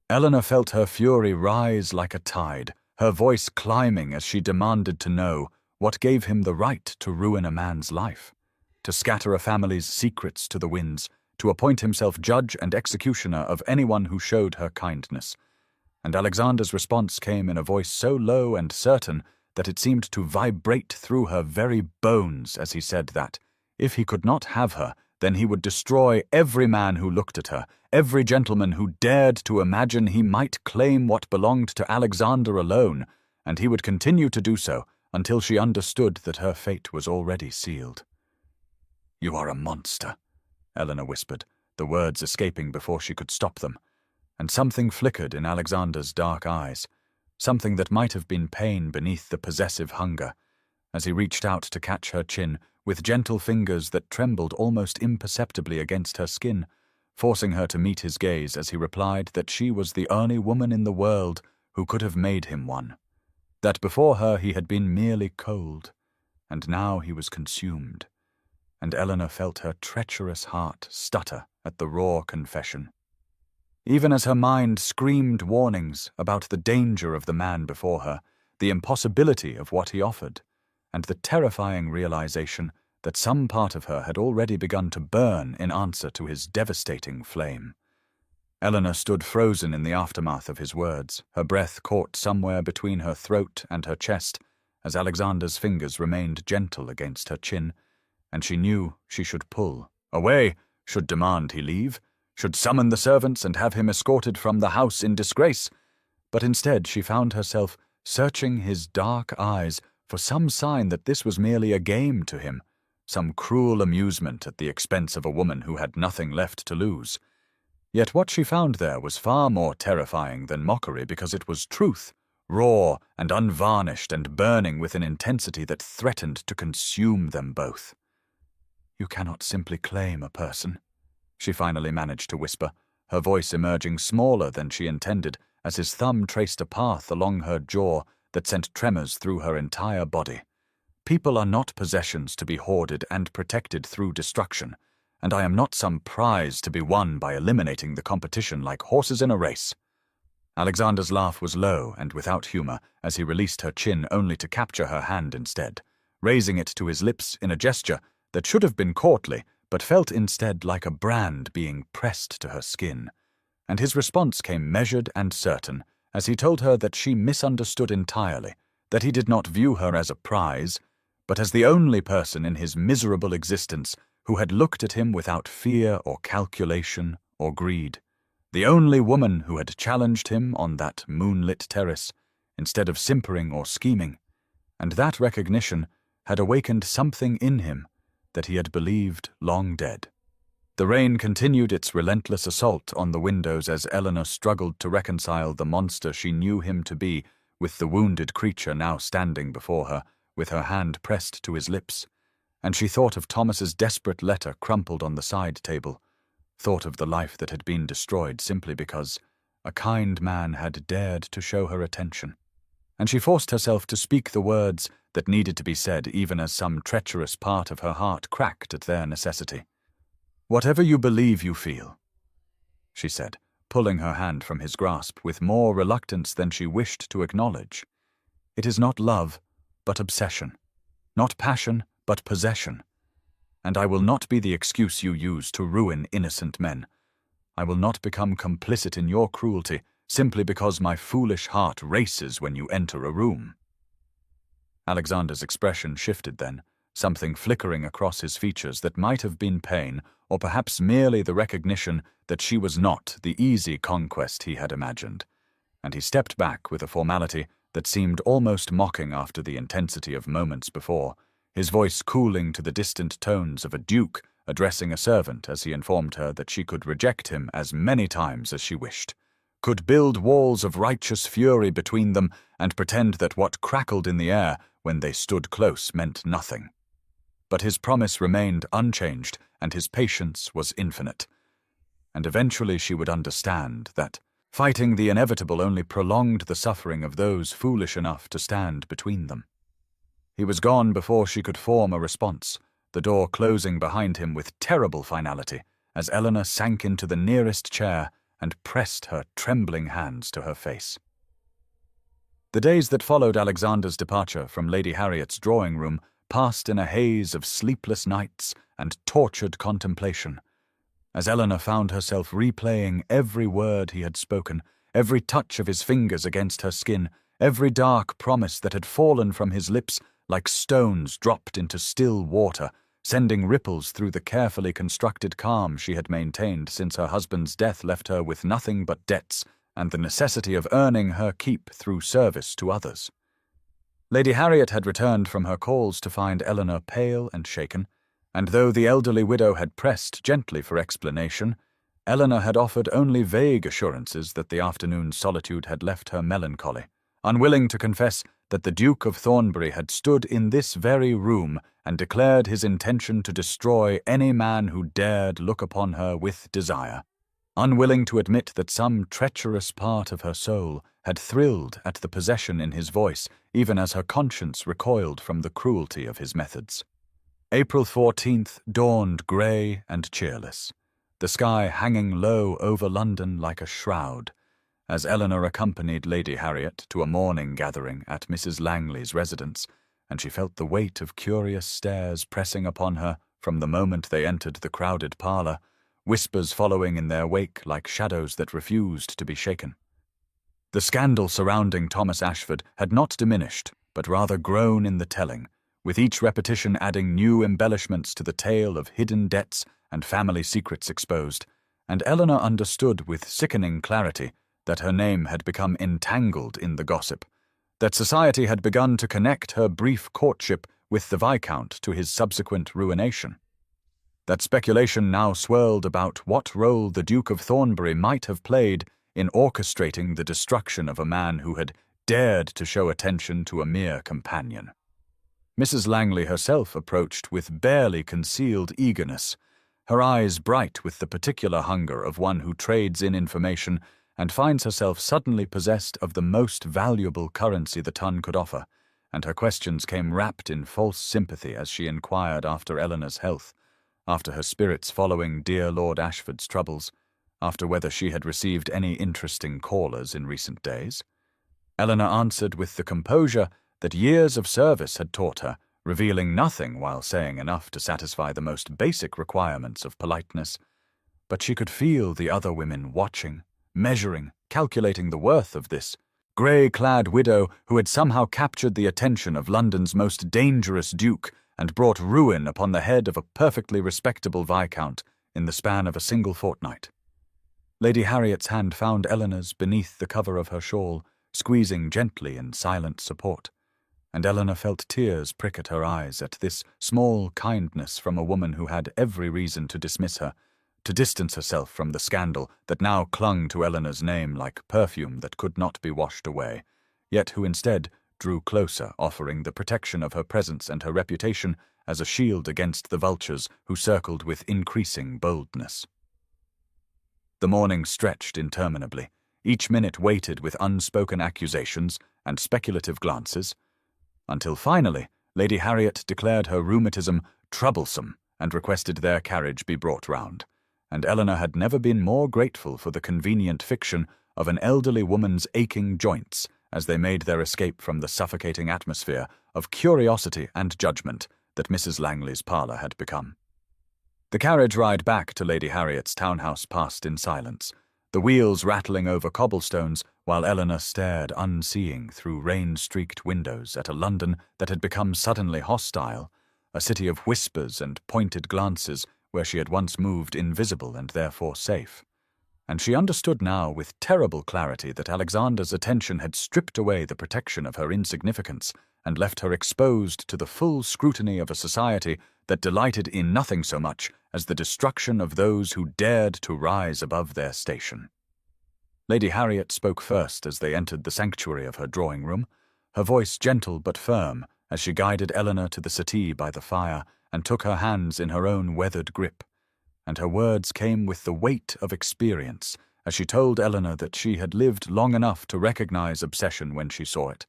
Eleanor felt her fury rise like a tide, her voice climbing as she demanded to know what gave him the right to ruin a man's life, to scatter a family's secrets to the winds, to appoint himself judge and executioner of anyone who showed her kindness. And Alexander's response came in a voice so low and certain that it seemed to vibrate through her very bones as he said that, if he could not have her, then he would destroy every man who looked at her, every gentleman who dared to imagine he might claim what belonged to Alexander alone, and he would continue to do so until she understood that her fate was already sealed. "You are a monster," Eleanor whispered, the words escaping before she could stop them, and something flickered in Alexander's dark eyes, something that might have been pain beneath the possessive hunger, as he reached out to catch her chin with gentle fingers that trembled almost imperceptibly against her skin, forcing her to meet his gaze as he replied that she was the only woman in the world who could have made him one, that before her he had been merely cold, and now he was consumed, and Eleanor felt her treacherous heart stutter at the raw confession. Even as her mind screamed warnings about the danger of the man before her, the impossibility of what he offered, and the terrifying realization that some part of her had already begun to burn in answer to his devastating flame. Eleanor stood frozen in the aftermath of his words, her breath caught somewhere between her throat and her chest, as Alexander's fingers remained gentle against her chin, and she knew she should pull. Away, should demand he leave, should summon the servants and have him escorted from the house in disgrace. But instead she found herself searching his dark eyes for some sign that this was merely a game to him, some cruel amusement at the expense of a woman who had nothing left to lose. Yet what she found there was far more terrifying than mockery, because it was truth, raw and unvarnished and burning with an intensity that threatened to consume them both. "You cannot simply claim a person," she finally managed to whisper, her voice emerging smaller than she intended as his thumb traced a path along her jaw that sent tremors through her entire body. "People are not possessions to be hoarded and protected through destruction, and I am not some prize to be won by eliminating the competition like horses in a race." Alexander's laugh was low and without humor as he released her chin only to capture her hand instead, raising it to his lips in a gesture that should have been courtly but felt instead like a brand being pressed to her skin. And his response came measured and certain as he told her that she misunderstood entirely, that he did not view her as a prize, but as the only person in his miserable existence who had looked at him without fear or calculation or greed, the only woman who had challenged him on that moonlit terrace instead of simpering or scheming, and that recognition had awakened something in him that he had believed long dead. The rain continued its relentless assault on the windows as Eleanor struggled to reconcile the monster she knew him to be with the wounded creature now standing before her, with her hand pressed to his lips, and she thought of Thomas's desperate letter crumpled on the side table, thought of the life that had been destroyed simply because a kind man had dared to show her attention, and she forced herself to speak the words that needed to be said even as some treacherous part of her heart cracked at their necessity. "Whatever you believe you feel," she said, pulling her hand from his grasp with more reluctance than she wished to acknowledge. "It is not love, but obsession. Not passion, but possession. And I will not be the excuse you use to ruin innocent men. I will not become complicit in your cruelty simply because my foolish heart races when you enter a room." Alexander's expression shifted then, something flickering across his features that might have been pain, or perhaps merely the recognition that she was not the easy conquest he had imagined, and he stepped back with a formality that seemed almost mocking after the intensity of moments before, his voice cooling to the distant tones of a duke addressing a servant as he informed her that she could reject him as many times as she wished, could build walls of righteous fury between them and pretend that what crackled in the air when they stood close meant nothing. But his promise remained unchanged, and his patience was infinite. And eventually she would understand that fighting the inevitable only prolonged the suffering of those foolish enough to stand between them. He was gone before she could form a response, the door closing behind him with terrible finality as Eleanor sank into the nearest chair and pressed her trembling hands to her face. The days that followed Alexander's departure from Lady Harriet's drawing room passed in a haze of sleepless nights and tortured contemplation, as Eleanor found herself replaying every word he had spoken, every touch of his fingers against her skin, every dark promise that had fallen from his lips like stones dropped into still water, sending ripples through the carefully constructed calm she had maintained since her husband's death left her with nothing but debts and the necessity of earning her keep through service to others. Lady Harriet had returned from her calls to find Eleanor pale and shaken, and though the elderly widow had pressed gently for explanation, Eleanor had offered only vague assurances that the afternoon's solitude had left her melancholy, unwilling to confess that the Duke of Thornbury had stood in this very room and declared his intention to destroy any man who dared look upon her with desire, unwilling to admit that some treacherous part of her soul had thrilled at the possession in his voice, even as her conscience recoiled from the cruelty of his methods. April 14th dawned grey and cheerless, the sky hanging low over London like a shroud, as Eleanor accompanied Lady Harriet to a morning gathering at Mrs. Langley's residence, and she felt the weight of curious stares pressing upon her from the moment they entered the crowded parlour, whispers following in their wake like shadows that refused to be shaken. The scandal surrounding Thomas Ashford had not diminished, but rather grown in the telling, with each repetition adding new embellishments to the tale of hidden debts and family secrets exposed, and Eleanor understood with sickening clarity that her name had become entangled in the gossip, that society had begun to connect her brief courtship with the Viscount to his subsequent ruination. That speculation now swirled about what role the Duke of Thornbury might have played in orchestrating the destruction of a man who had dared to show attention to a mere companion. Mrs. Langley herself approached with barely concealed eagerness, her eyes bright with the particular hunger of one who trades in information and finds herself suddenly possessed of the most valuable currency the ton could offer, and her questions came wrapped in false sympathy as she inquired after Eleanor's health, after her spirits following dear Lord Ashford's troubles, after whether she had received any interesting callers in recent days. Eleanor answered with the composure that years of service had taught her, revealing nothing while saying enough to satisfy the most basic requirements of politeness. But she could feel the other women watching, measuring, calculating the worth of this grey-clad widow who had somehow captured the attention of London's most dangerous duke and brought ruin upon the head of a perfectly respectable viscount in the span of a single fortnight. Lady Harriet's hand found Eleanor's beneath the cover of her shawl, squeezing gently in silent support, and Eleanor felt tears prick at her eyes at this small kindness from a woman who had every reason to dismiss her, to distance herself from the scandal that now clung to Eleanor's name like perfume that could not be washed away, yet who instead drew closer, offering the protection of her presence and her reputation as a shield against the vultures who circled with increasing boldness. The morning stretched interminably, each minute weighted with unspoken accusations and speculative glances, until finally Lady Harriet declared her rheumatism troublesome and requested their carriage be brought round, and Eleanor had never been more grateful for the convenient fiction of an elderly woman's aching joints as they made their escape from the suffocating atmosphere of curiosity and judgment that Mrs. Langley's parlour had become. The carriage ride back to Lady Harriet's townhouse passed in silence, the wheels rattling over cobblestones while Eleanor stared unseeing through rain-streaked windows at a London that had become suddenly hostile, a city of whispers and pointed glances where she had once moved invisible and therefore safe. And she understood now with terrible clarity that Alexander's attention had stripped away the protection of her insignificance and left her exposed to the full scrutiny of a society that delighted in nothing so much as the destruction of those who dared to rise above their station. Lady Harriet spoke first as they entered the sanctuary of her drawing-room, her voice gentle but firm as she guided Eleanor to the settee by the fire and took her hands in her own weathered grip, and her words came with the weight of experience as she told Eleanor that she had lived long enough to recognize obsession when she saw it,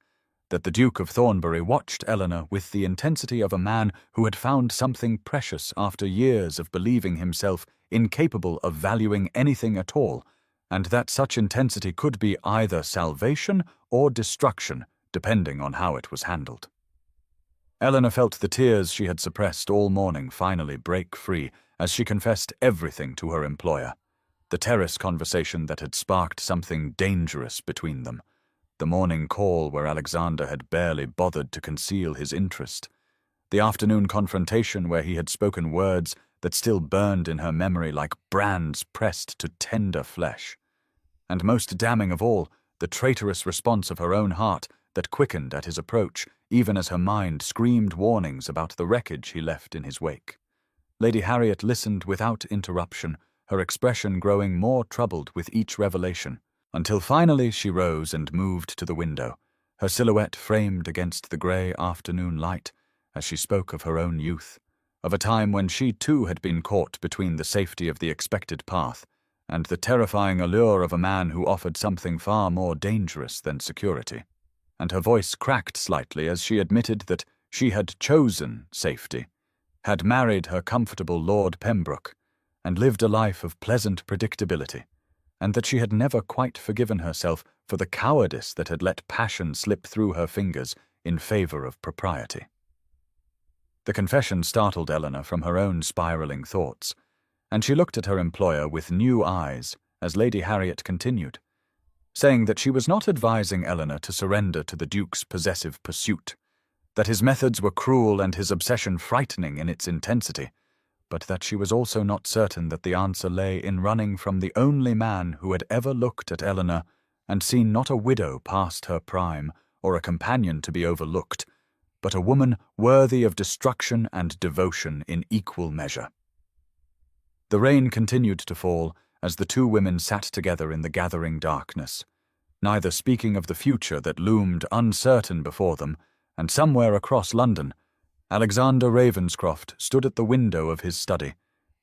that the Duke of Thornbury watched Eleanor with the intensity of a man who had found something precious after years of believing himself incapable of valuing anything at all, and that such intensity could be either salvation or destruction, depending on how it was handled. Eleanor felt the tears she had suppressed all morning finally break free as she confessed everything to her employer, the terrace conversation that had sparked something dangerous between them, the morning call where Alexander had barely bothered to conceal his interest, the afternoon confrontation where he had spoken words that still burned in her memory like brands pressed to tender flesh, and most damning of all, the traitorous response of her own heart that quickened at his approach, even as her mind screamed warnings about the wreckage he left in his wake. Lady Harriet listened without interruption, her expression growing more troubled with each revelation, until finally she rose and moved to the window, her silhouette framed against the grey afternoon light, as she spoke of her own youth, of a time when she too had been caught between the safety of the expected path and the terrifying allure of a man who offered something far more dangerous than security. And her voice cracked slightly as she admitted that she had chosen safety, had married her comfortable Lord Pembroke, and lived a life of pleasant predictability, and that she had never quite forgiven herself for the cowardice that had let passion slip through her fingers in favor of propriety. The confession startled Eleanor from her own spiraling thoughts, and she looked at her employer with new eyes as Lady Harriet continued, saying that she was not advising Eleanor to surrender to the Duke's possessive pursuit, that his methods were cruel and his obsession frightening in its intensity, but that she was also not certain that the answer lay in running from the only man who had ever looked at Eleanor and seen not a widow past her prime or a companion to be overlooked, but a woman worthy of destruction and devotion in equal measure. The rain continued to fall as the two women sat together in the gathering darkness, neither speaking of the future that loomed uncertain before them, and somewhere across London, Alexander Ravenscroft stood at the window of his study,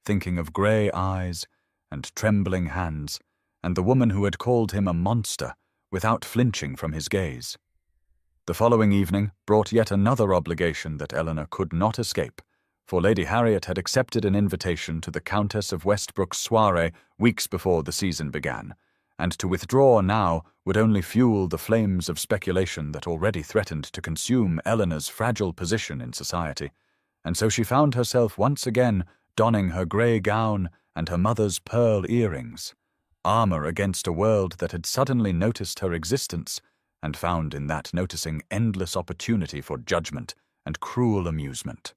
thinking of grey eyes and trembling hands, and the woman who had called him a monster without flinching from his gaze. The following evening brought yet another obligation that Eleanor could not escape, for Lady Harriet had accepted an invitation to the Countess of Westbrook's soirée weeks before the season began, and to withdraw now would only fuel the flames of speculation that already threatened to consume Eleanor's fragile position in society, and so she found herself once again donning her grey gown and her mother's pearl earrings, armour against a world that had suddenly noticed her existence and found in that noticing endless opportunity for judgment and cruel amusement.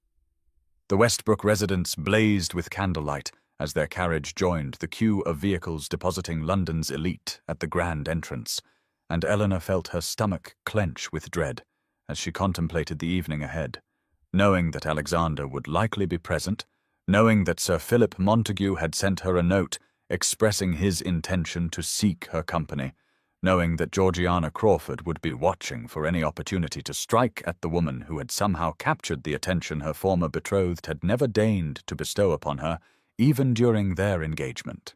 The Westbrook residence blazed with candlelight as their carriage joined the queue of vehicles depositing London's elite at the grand entrance, and Eleanor felt her stomach clench with dread as she contemplated the evening ahead, knowing that Alexander would likely be present, knowing that Sir Philip Montague had sent her a note expressing his intention to seek her company, knowing that Georgiana Crawford would be watching for any opportunity to strike at the woman who had somehow captured the attention her former betrothed had never deigned to bestow upon her, even during their engagement.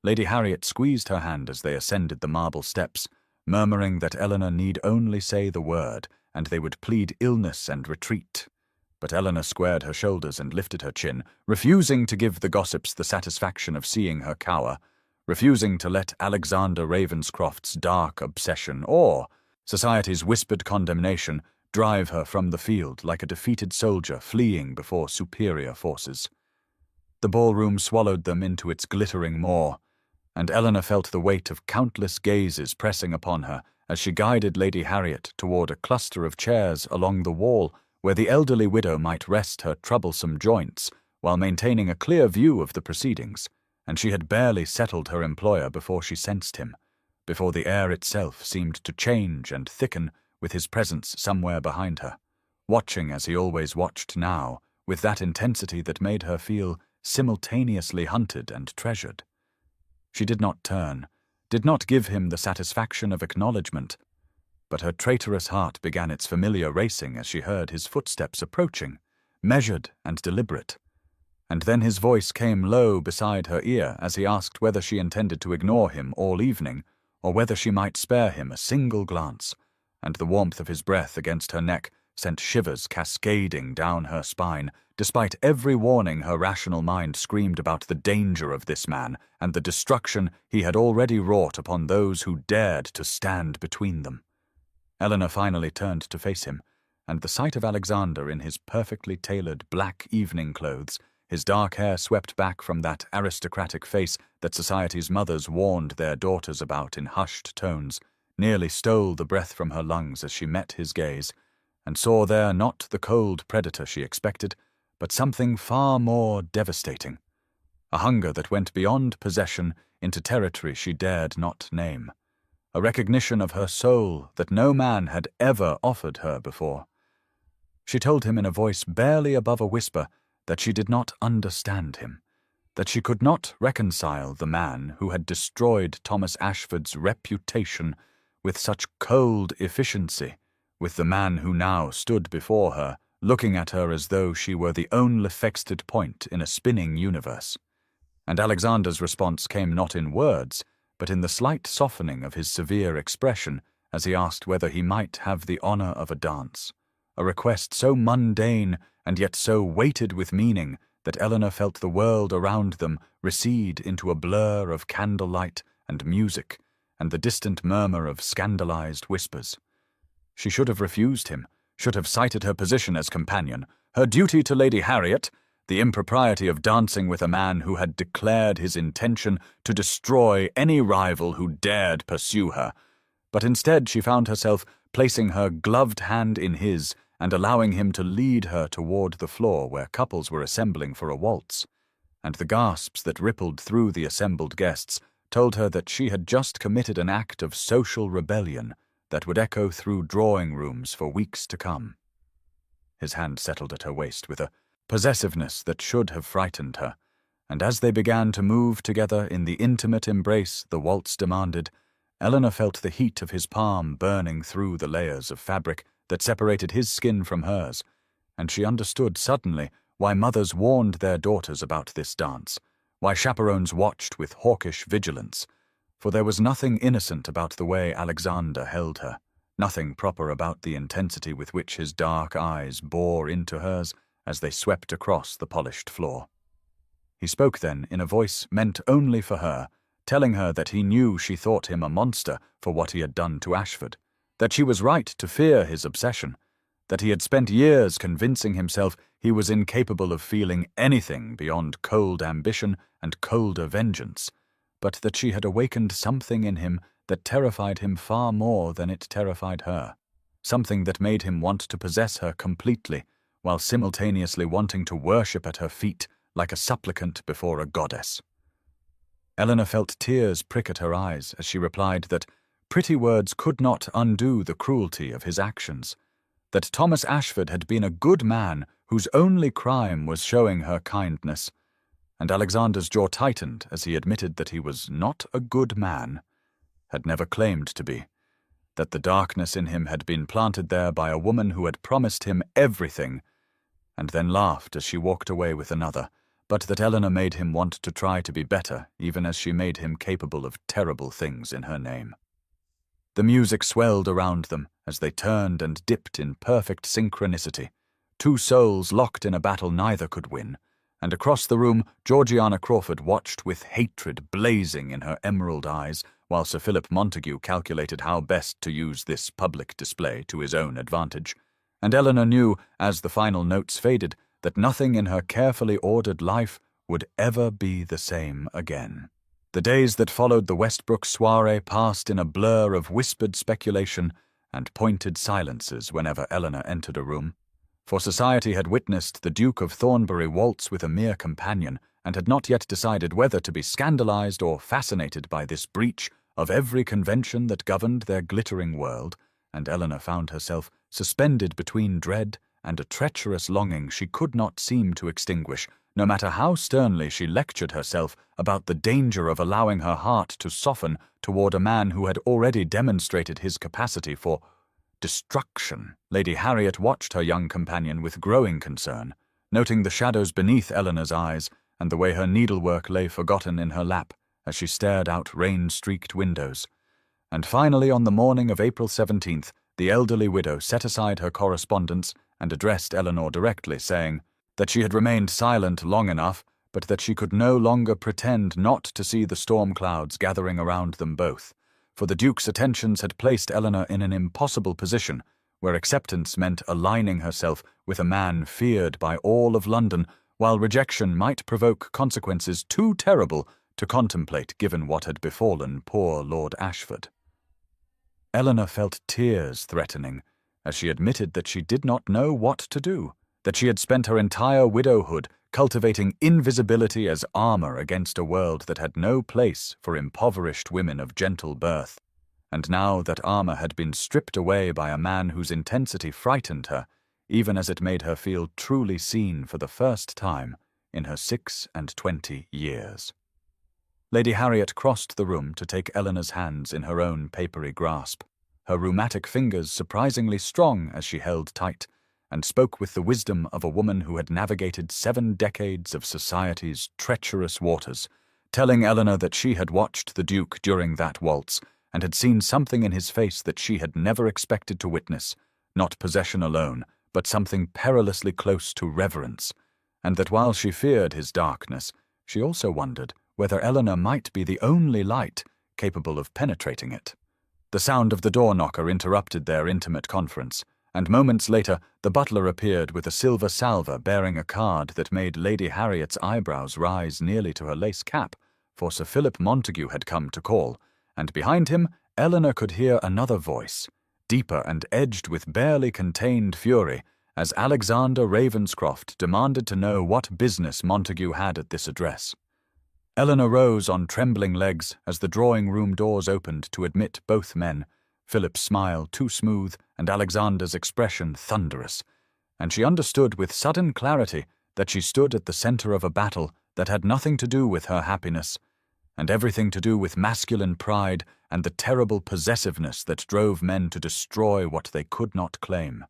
Lady Harriet squeezed her hand as they ascended the marble steps, murmuring that Eleanor need only say the word, and they would plead illness and retreat. But Eleanor squared her shoulders and lifted her chin, refusing to give the gossips the satisfaction of seeing her cower, refusing to let Alexander Ravenscroft's dark obsession or society's whispered condemnation drive her from the field like a defeated soldier fleeing before superior forces. The ballroom swallowed them into its glittering maw, and Eleanor felt the weight of countless gazes pressing upon her as she guided Lady Harriet toward a cluster of chairs along the wall where the elderly widow might rest her troublesome joints while maintaining a clear view of the proceedings, and she had barely settled her employer before she sensed him, before the air itself seemed to change and thicken with his presence somewhere behind her, watching as he always watched now, with that intensity that made her feel simultaneously hunted and treasured. She did not turn, did not give him the satisfaction of acknowledgement, but her traitorous heart began its familiar racing as she heard his footsteps approaching, measured and deliberate. And then his voice came low beside her ear as he asked whether she intended to ignore him all evening, or whether she might spare him a single glance, and the warmth of his breath against her neck sent shivers cascading down her spine, despite every warning her rational mind screamed about the danger of this man and the destruction he had already wrought upon those who dared to stand between them. Eleanor finally turned to face him, and the sight of Alexander in his perfectly tailored black evening clothes, his dark hair swept back from that aristocratic face that society's mothers warned their daughters about in hushed tones, nearly stole the breath from her lungs as she met his gaze, and saw there not the cold predator she expected, but something far more devastating, a hunger that went beyond possession into territory she dared not name, a recognition of her soul that no man had ever offered her before. She told him in a voice barely above a whisper that she did not understand him, that she could not reconcile the man who had destroyed Thomas Ashford's reputation with such cold efficiency with the man who now stood before her, looking at her as though she were the only fixed point in a spinning universe. And Alexander's response came not in words, but in the slight softening of his severe expression as he asked whether he might have the honor of a dance, a request so mundane and yet so weighted with meaning that Eleanor felt the world around them recede into a blur of candlelight and music and the distant murmur of scandalized whispers. She should have refused him, should have cited her position as companion, her duty to Lady Harriet, The impropriety of dancing with a man who had declared his intention to destroy any rival who dared pursue her. But instead she found herself placing her gloved hand in his and allowing him to lead her toward the floor where couples were assembling for a waltz. And the gasps that rippled through the assembled guests told her that she had just committed an act of social rebellion that would echo through drawing rooms for weeks to come. His hand settled at her waist with a possessiveness that should have frightened her, and as they began to move together in the intimate embrace the waltz demanded, Eleanor felt the heat of his palm burning through the layers of fabric that separated his skin from hers, and she understood suddenly why mothers warned their daughters about this dance, why chaperones watched with hawkish vigilance, for there was nothing innocent about the way Alexander held her, nothing proper about the intensity with which his dark eyes bore into hers as they swept across the polished floor. He spoke then in a voice meant only for her, telling her that he knew she thought him a monster for what he had done to Ashford, that she was right to fear his obsession, that he had spent years convincing himself he was incapable of feeling anything beyond cold ambition and colder vengeance, but that she had awakened something in him that terrified him far more than it terrified her, something that made him want to possess her completely, while simultaneously wanting to worship at her feet like a supplicant before a goddess. Eleanor felt tears prick at her eyes as she replied that pretty words could not undo the cruelty of his actions, that Thomas Ashford had been a good man whose only crime was showing her kindness, and Alexander's jaw tightened as he admitted that he was not a good man, had never claimed to be, that the darkness in him had been planted there by a woman who had promised him everything, and then laughed as she walked away with another, but that Eleanor made him want to try to be better, even as she made him capable of terrible things in her name. The music swelled around them as they turned and dipped in perfect synchronicity, two souls locked in a battle neither could win, and across the room Georgiana Crawford watched with hatred blazing in her emerald eyes, while Sir Philip Montague calculated how best to use this public display to his own advantage, and Eleanor knew, as the final notes faded, that nothing in her carefully ordered life would ever be the same again. The days that followed the Westbrook soiree passed in a blur of whispered speculation and pointed silences whenever Eleanor entered a room, for society had witnessed the Duke of Thornbury waltz with a mere companion and had not yet decided whether to be scandalized or fascinated by this breach of every convention that governed their glittering world, and Eleanor found herself suspended between dread and a treacherous longing she could not seem to extinguish, no matter how sternly she lectured herself about the danger of allowing her heart to soften toward a man who had already demonstrated his capacity for destruction. Lady Harriet watched her young companion with growing concern, noting the shadows beneath Eleanor's eyes and the way her needlework lay forgotten in her lap as she stared out rain-streaked windows. And finally, on the morning of April 17th, the elderly widow set aside her correspondence and addressed Eleanor directly, saying that she had remained silent long enough, but that she could no longer pretend not to see the storm clouds gathering around them both, for the Duke's attentions had placed Eleanor in an impossible position, where acceptance meant aligning herself with a man feared by all of London, while rejection might provoke consequences too terrible to contemplate given what had befallen poor Lord Ashford. Eleanor felt tears threatening as she admitted that she did not know what to do, that she had spent her entire widowhood cultivating invisibility as armor against a world that had no place for impoverished women of gentle birth, and now that armor had been stripped away by a man whose intensity frightened her, even as it made her feel truly seen for the first time in her 26 years. Lady Harriet crossed the room to take Eleanor's hands in her own papery grasp, her rheumatic fingers surprisingly strong as she held tight, and spoke with the wisdom of a woman who had navigated 7 decades of society's treacherous waters, telling Eleanor that she had watched the Duke during that waltz and had seen something in his face that she had never expected to witness, not possession alone, but something perilously close to reverence, and that while she feared his darkness, she also wondered whether Eleanor might be the only light capable of penetrating it. The sound of the door knocker interrupted their intimate conference, and moments later the butler appeared with a silver salver bearing a card that made Lady Harriet's eyebrows rise nearly to her lace cap, for Sir Philip Montague had come to call, and behind him Eleanor could hear another voice, deeper and edged with barely contained fury, as Alexander Ravenscroft demanded to know what business Montague had at this address. Eleanor rose on trembling legs as the drawing-room doors opened to admit both men, Philip's smile too smooth and Alexander's expression thunderous, and she understood with sudden clarity that she stood at the center of a battle that had nothing to do with her happiness, and everything to do with masculine pride and the terrible possessiveness that drove men to destroy what they could not claim.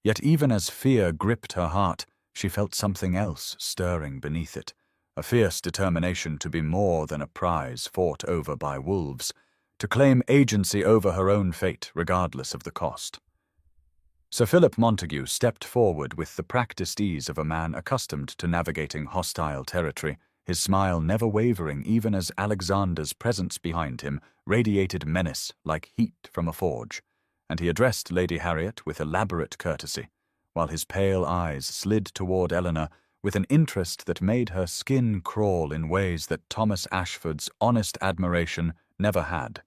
Yet even as fear gripped her heart, she felt something else stirring beneath it, a fierce determination to be more than a prize fought over by wolves, to claim agency over her own fate regardless of the cost. Sir Philip Montague stepped forward with the practiced ease of a man accustomed to navigating hostile territory, his smile never wavering even as Alexander's presence behind him radiated menace like heat from a forge, and he addressed Lady Harriet with elaborate courtesy, while his pale eyes slid toward Eleanor with an interest that made her skin crawl in ways that Thomas Ashford's honest admiration never had,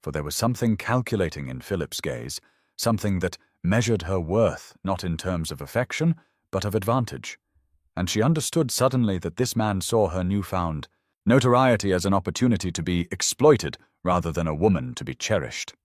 for there was something calculating in Philip's gaze, something that measured her worth not in terms of affection, but of advantage, and she understood suddenly that this man saw her newfound notoriety as an opportunity to be exploited rather than a woman to be cherished.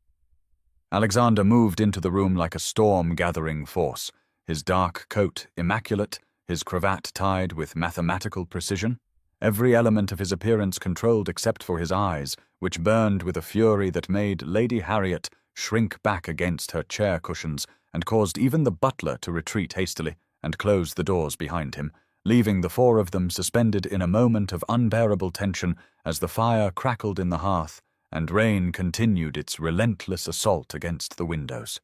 Alexander moved into the room like a storm-gathering force, his dark coat immaculate, his cravat tied with mathematical precision, every element of his appearance controlled except for his eyes, which burned with a fury that made Lady Harriet shrink back against her chair cushions and caused even the butler to retreat hastily and close the doors behind him, leaving the four of them suspended in a moment of unbearable tension as the fire crackled in the hearth and rain continued its relentless assault against the windows.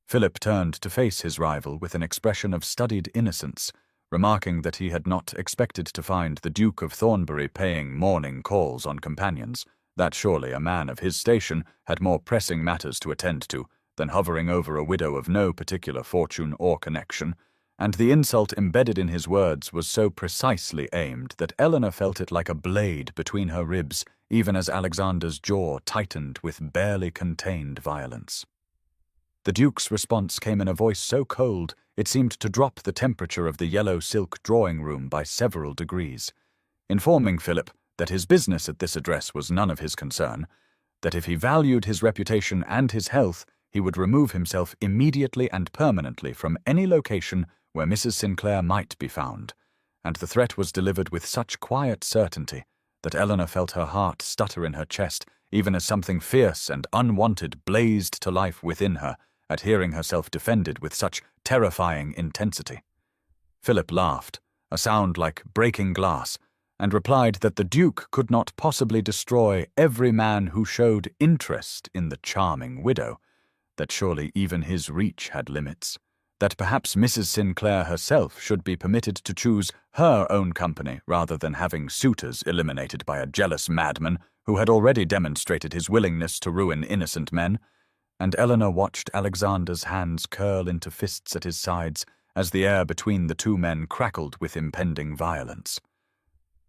Philip turned to face his rival with an expression of studied innocence, remarking that he had not expected to find the Duke of Thornbury paying morning calls on companions, that surely a man of his station had more pressing matters to attend to than hovering over a widow of no particular fortune or connection, and the insult embedded in his words was so precisely aimed that Eleanor felt it like a blade between her ribs, even as Alexander's jaw tightened with barely contained violence. The Duke's response came in a voice so cold it seemed to drop the temperature of the yellow silk drawing-room by several degrees, informing Philip that his business at this address was none of his concern, that if he valued his reputation and his health, he would remove himself immediately and permanently from any location where Mrs. Sinclair might be found, and the threat was delivered with such quiet certainty that Eleanor felt her heart stutter in her chest, even as something fierce and unwanted blazed to life within her at hearing herself defended with such terrifying intensity. Philip laughed, a sound like breaking glass, and replied that the Duke could not possibly destroy every man who showed interest in the charming widow, that surely even his reach had limits, that perhaps Mrs. Sinclair herself should be permitted to choose her own company rather than having suitors eliminated by a jealous madman who had already demonstrated his willingness to ruin innocent men, and Eleanor watched Alexander's hands curl into fists at his sides as the air between the two men crackled with impending violence.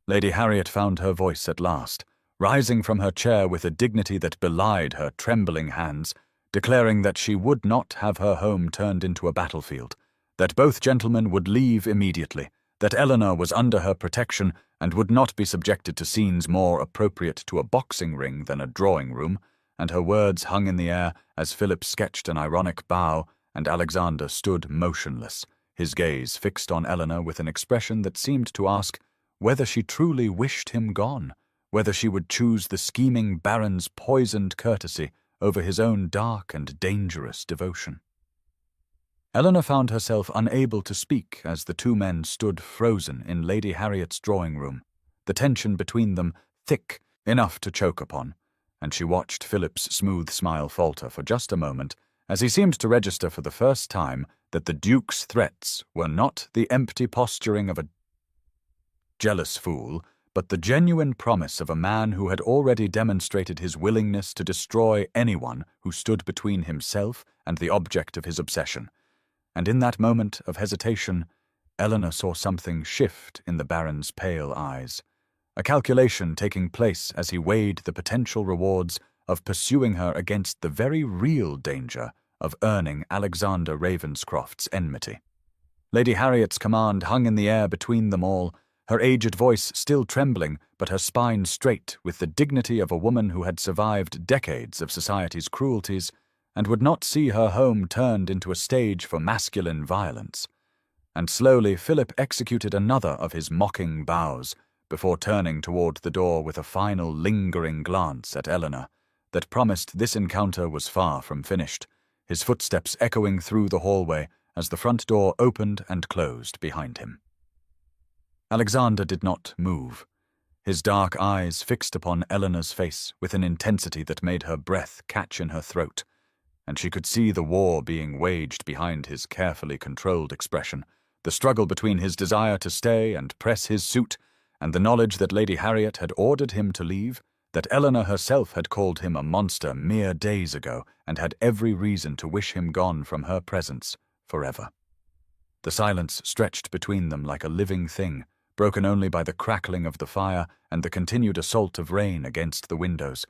Lady Harriet found her voice at last, rising from her chair with a dignity that belied her trembling hands, declaring that she would not have her home turned into a battlefield, that both gentlemen would leave immediately, that Eleanor was under her protection and would not be subjected to scenes more appropriate to a boxing ring than a drawing-room, and her words hung in the air as Philip sketched an ironic bow and Alexander stood motionless, his gaze fixed on Eleanor with an expression that seemed to ask whether she truly wished him gone, whether she would choose the scheming baron's poisoned courtesy over his own dark and dangerous devotion. Eleanor found herself unable to speak as the two men stood frozen in Lady Harriet's drawing-room, the tension between them thick enough to choke upon, and she watched Philip's smooth smile falter for just a moment as he seemed to register for the first time that the Duke's threats were not the empty posturing of a jealous fool, but the genuine promise of a man who had already demonstrated his willingness to destroy anyone who stood between himself and the object of his obsession. And in that moment of hesitation, Eleanor saw something shift in the Baron's pale eyes, a calculation taking place as he weighed the potential rewards of pursuing her against the very real danger of earning Alexander Ravenscroft's enmity. Lady Harriet's command hung in the air between them all, her aged voice still trembling, but her spine straight with the dignity of a woman who had survived decades of society's cruelties and would not see her home turned into a stage for masculine violence. And slowly Philip executed another of his mocking bows, before turning toward the door with a final lingering glance at Eleanor that promised this encounter was far from finished, his footsteps echoing through the hallway as the front door opened and closed behind him. Alexander did not move, his dark eyes fixed upon Eleanor's face with an intensity that made her breath catch in her throat, and she could see the war being waged behind his carefully controlled expression, the struggle between his desire to stay and press his suit and the knowledge that Lady Harriet had ordered him to leave, that Eleanor herself had called him a monster mere days ago and had every reason to wish him gone from her presence forever. The silence stretched between them like a living thing, broken only by the crackling of the fire and the continued assault of rain against the windows,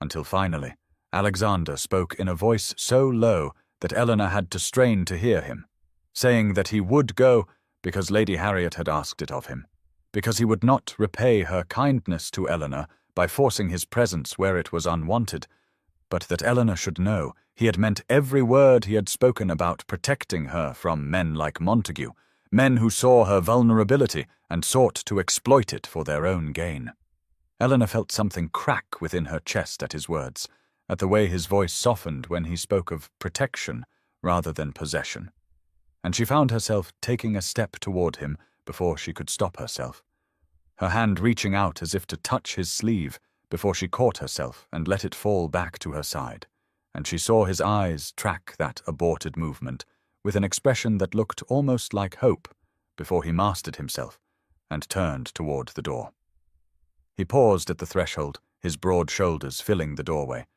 until finally Alexander spoke in a voice so low that Eleanor had to strain to hear him, saying that he would go because Lady Harriet had asked it of him, because he would not repay her kindness to Eleanor by forcing his presence where it was unwanted, but that Eleanor should know he had meant every word he had spoken about protecting her from men like Montague, men who saw her vulnerability and sought to exploit it for their own gain. Eleanor felt something crack within her chest at his words, at the way his voice softened when he spoke of protection rather than possession, and she found herself taking a step toward him before she could stop herself, her hand reaching out as if to touch his sleeve before she caught herself and let it fall back to her side, and she saw his eyes track that aborted movement with an expression that looked almost like hope before he mastered himself and turned toward the door. He paused at the threshold, his broad shoulders filling the doorway,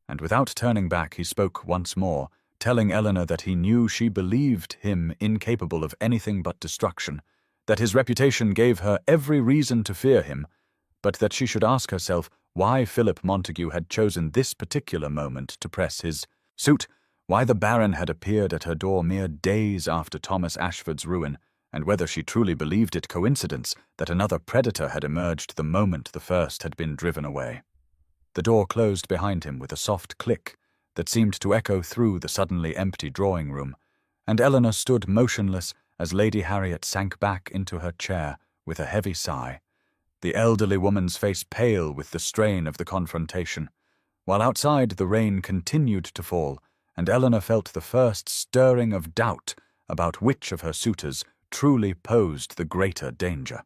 and without turning back he spoke once more, telling Eleanor that he knew she believed him incapable of anything but destruction, that his reputation gave her every reason to fear him, but that she should ask herself why Philip Montague had chosen this particular moment to press his suit, why the Baron had appeared at her door mere days after Thomas Ashford's ruin, and whether she truly believed it coincidence that another predator had emerged the moment the first had been driven away. The door closed behind him with a soft click that seemed to echo through the suddenly empty drawing-room, and Eleanor stood motionless as Lady Harriet sank back into her chair with a heavy sigh, the elderly woman's face pale with the strain of the confrontation, while outside the rain continued to fall, and Eleanor felt the first stirring of doubt about which of her suitors truly posed the greater danger.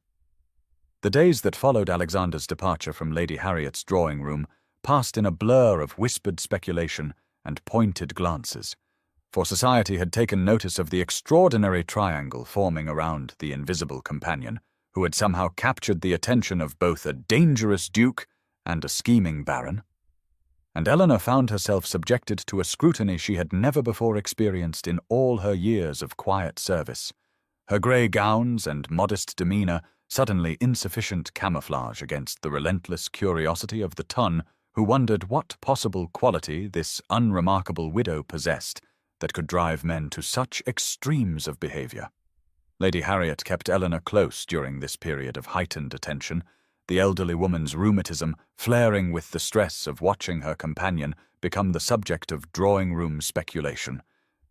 The days that followed Alexander's departure from Lady Harriet's drawing-room passed in a blur of whispered speculation and pointed glances, for society had taken notice of the extraordinary triangle forming around the invisible companion, who had somehow captured the attention of both a dangerous duke and a scheming baron. And Eleanor found herself subjected to a scrutiny she had never before experienced in all her years of quiet service, her grey gowns and modest demeanour suddenly insufficient camouflage against the relentless curiosity of the ton who wondered what possible quality this unremarkable widow possessed that could drive men to such extremes of behaviour. Lady Harriet kept Eleanor close during this period of heightened attention, the elderly woman's rheumatism flaring with the stress of watching her companion become the subject of drawing-room speculation,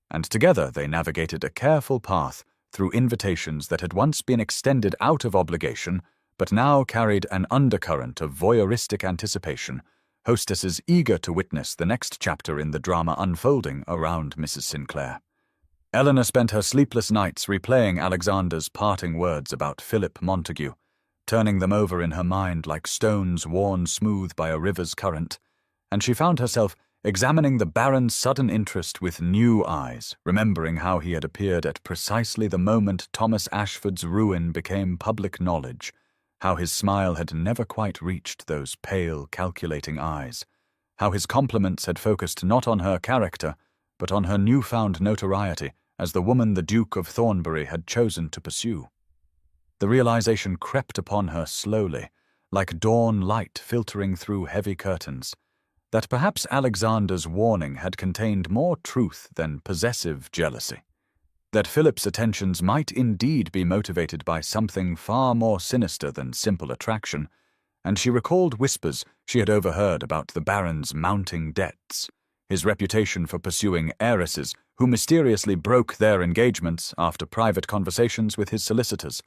and together they navigated a careful path through invitations that had once been extended out of obligation, but now carried an undercurrent of voyeuristic anticipation, hostesses eager to witness the next chapter in the drama unfolding around Mrs. Sinclair. Eleanor spent her sleepless nights replaying Alexander's parting words about Philip Montague, turning them over in her mind like stones worn smooth by a river's current, and she found herself examining the Baron's sudden interest with new eyes, remembering how he had appeared at precisely the moment Thomas Ashford's ruin became public knowledge, how his smile had never quite reached those pale, calculating eyes, how his compliments had focused not on her character, but on her newfound notoriety as the woman the Duke of Thornbury had chosen to pursue. The realization crept upon her slowly, like dawn light filtering through heavy curtains, that perhaps Alexander's warning had contained more truth than possessive jealousy, that Philip's attentions might indeed be motivated by something far more sinister than simple attraction, and she recalled whispers she had overheard about the Baron's mounting debts, his reputation for pursuing heiresses who mysteriously broke their engagements after private conversations with his solicitors,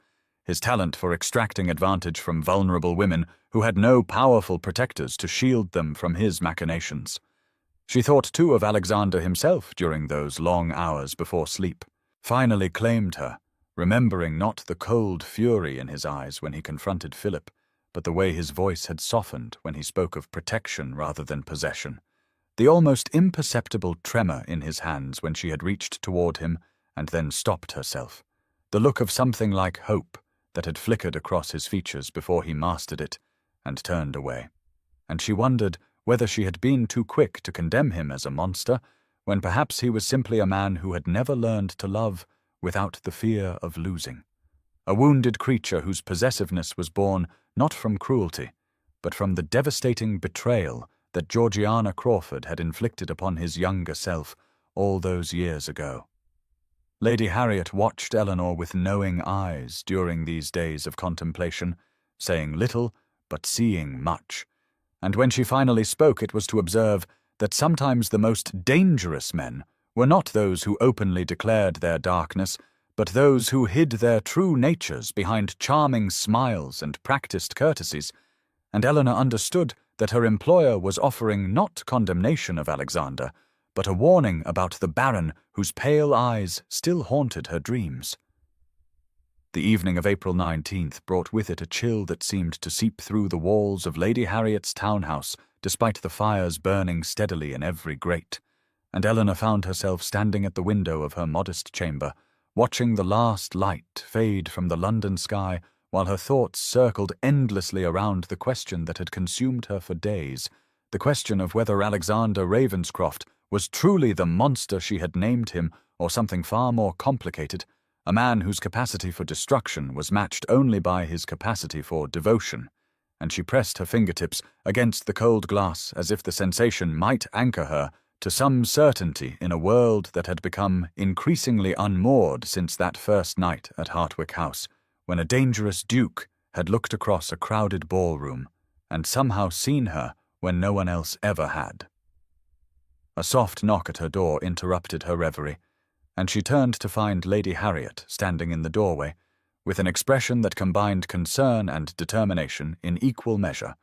his talent for extracting advantage from vulnerable women who had no powerful protectors to shield them from his machinations. She thought too of Alexander himself during those long hours before sleep, finally claimed her, remembering not the cold fury in his eyes when he confronted Philip, but the way his voice had softened when he spoke of protection rather than possession, the almost imperceptible tremor in his hands when she had reached toward him and then stopped herself, the look of something like hope that had flickered across his features before he mastered it and turned away. And she wondered whether she had been too quick to condemn him as a monster, when perhaps he was simply a man who had never learned to love without the fear of losing, a wounded creature whose possessiveness was born not from cruelty, but from the devastating betrayal that Georgiana Crawford had inflicted upon his younger self all those years ago. Lady Harriet watched Eleanor with knowing eyes during these days of contemplation, saying little but seeing much, and when she finally spoke it was to observe that sometimes the most dangerous men were not those who openly declared their darkness, but those who hid their true natures behind charming smiles and practiced courtesies, and Eleanor understood that her employer was offering not condemnation of Alexander, but a warning about the Baron whose pale eyes still haunted her dreams. The evening of April 19th brought with it a chill that seemed to seep through the walls of Lady Harriet's townhouse, despite the fires burning steadily in every grate, and Eleanor found herself standing at the window of her modest chamber, watching the last light fade from the London sky while her thoughts circled endlessly around the question that had consumed her for days, the question of whether Alexander Ravenscroft was truly the monster she had named him or something far more complicated, a man whose capacity for destruction was matched only by his capacity for devotion, and she pressed her fingertips against the cold glass as if the sensation might anchor her to some certainty in a world that had become increasingly unmoored since that first night at Hartwick House, when a dangerous duke had looked across a crowded ballroom and somehow seen her when no one else ever had. A soft knock at her door interrupted her reverie, and she turned to find Lady Harriet standing in the doorway, with an expression that combined concern and determination in equal measure,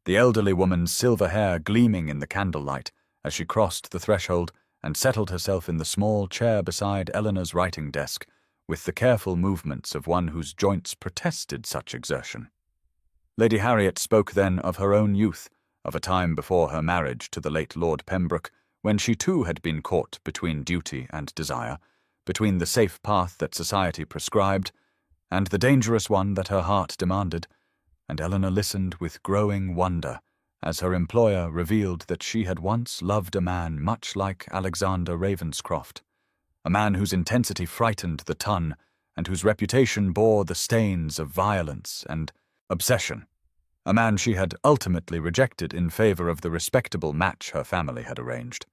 the elderly woman's silver hair gleaming in the candlelight as she crossed the threshold and settled herself in the small chair beside Eleanor's writing desk, with the careful movements of one whose joints protested such exertion. Lady Harriet spoke then of her own youth, of a time before her marriage to the late Lord Pembroke, when she too had been caught between duty and desire, between the safe path that society prescribed and the dangerous one that her heart demanded, and Eleanor listened with growing wonder as her employer revealed that she had once loved a man much like Alexander Ravenscroft, a man whose intensity frightened the ton and whose reputation bore the stains of violence and obsession, a man she had ultimately rejected in favor of the respectable match her family had arranged.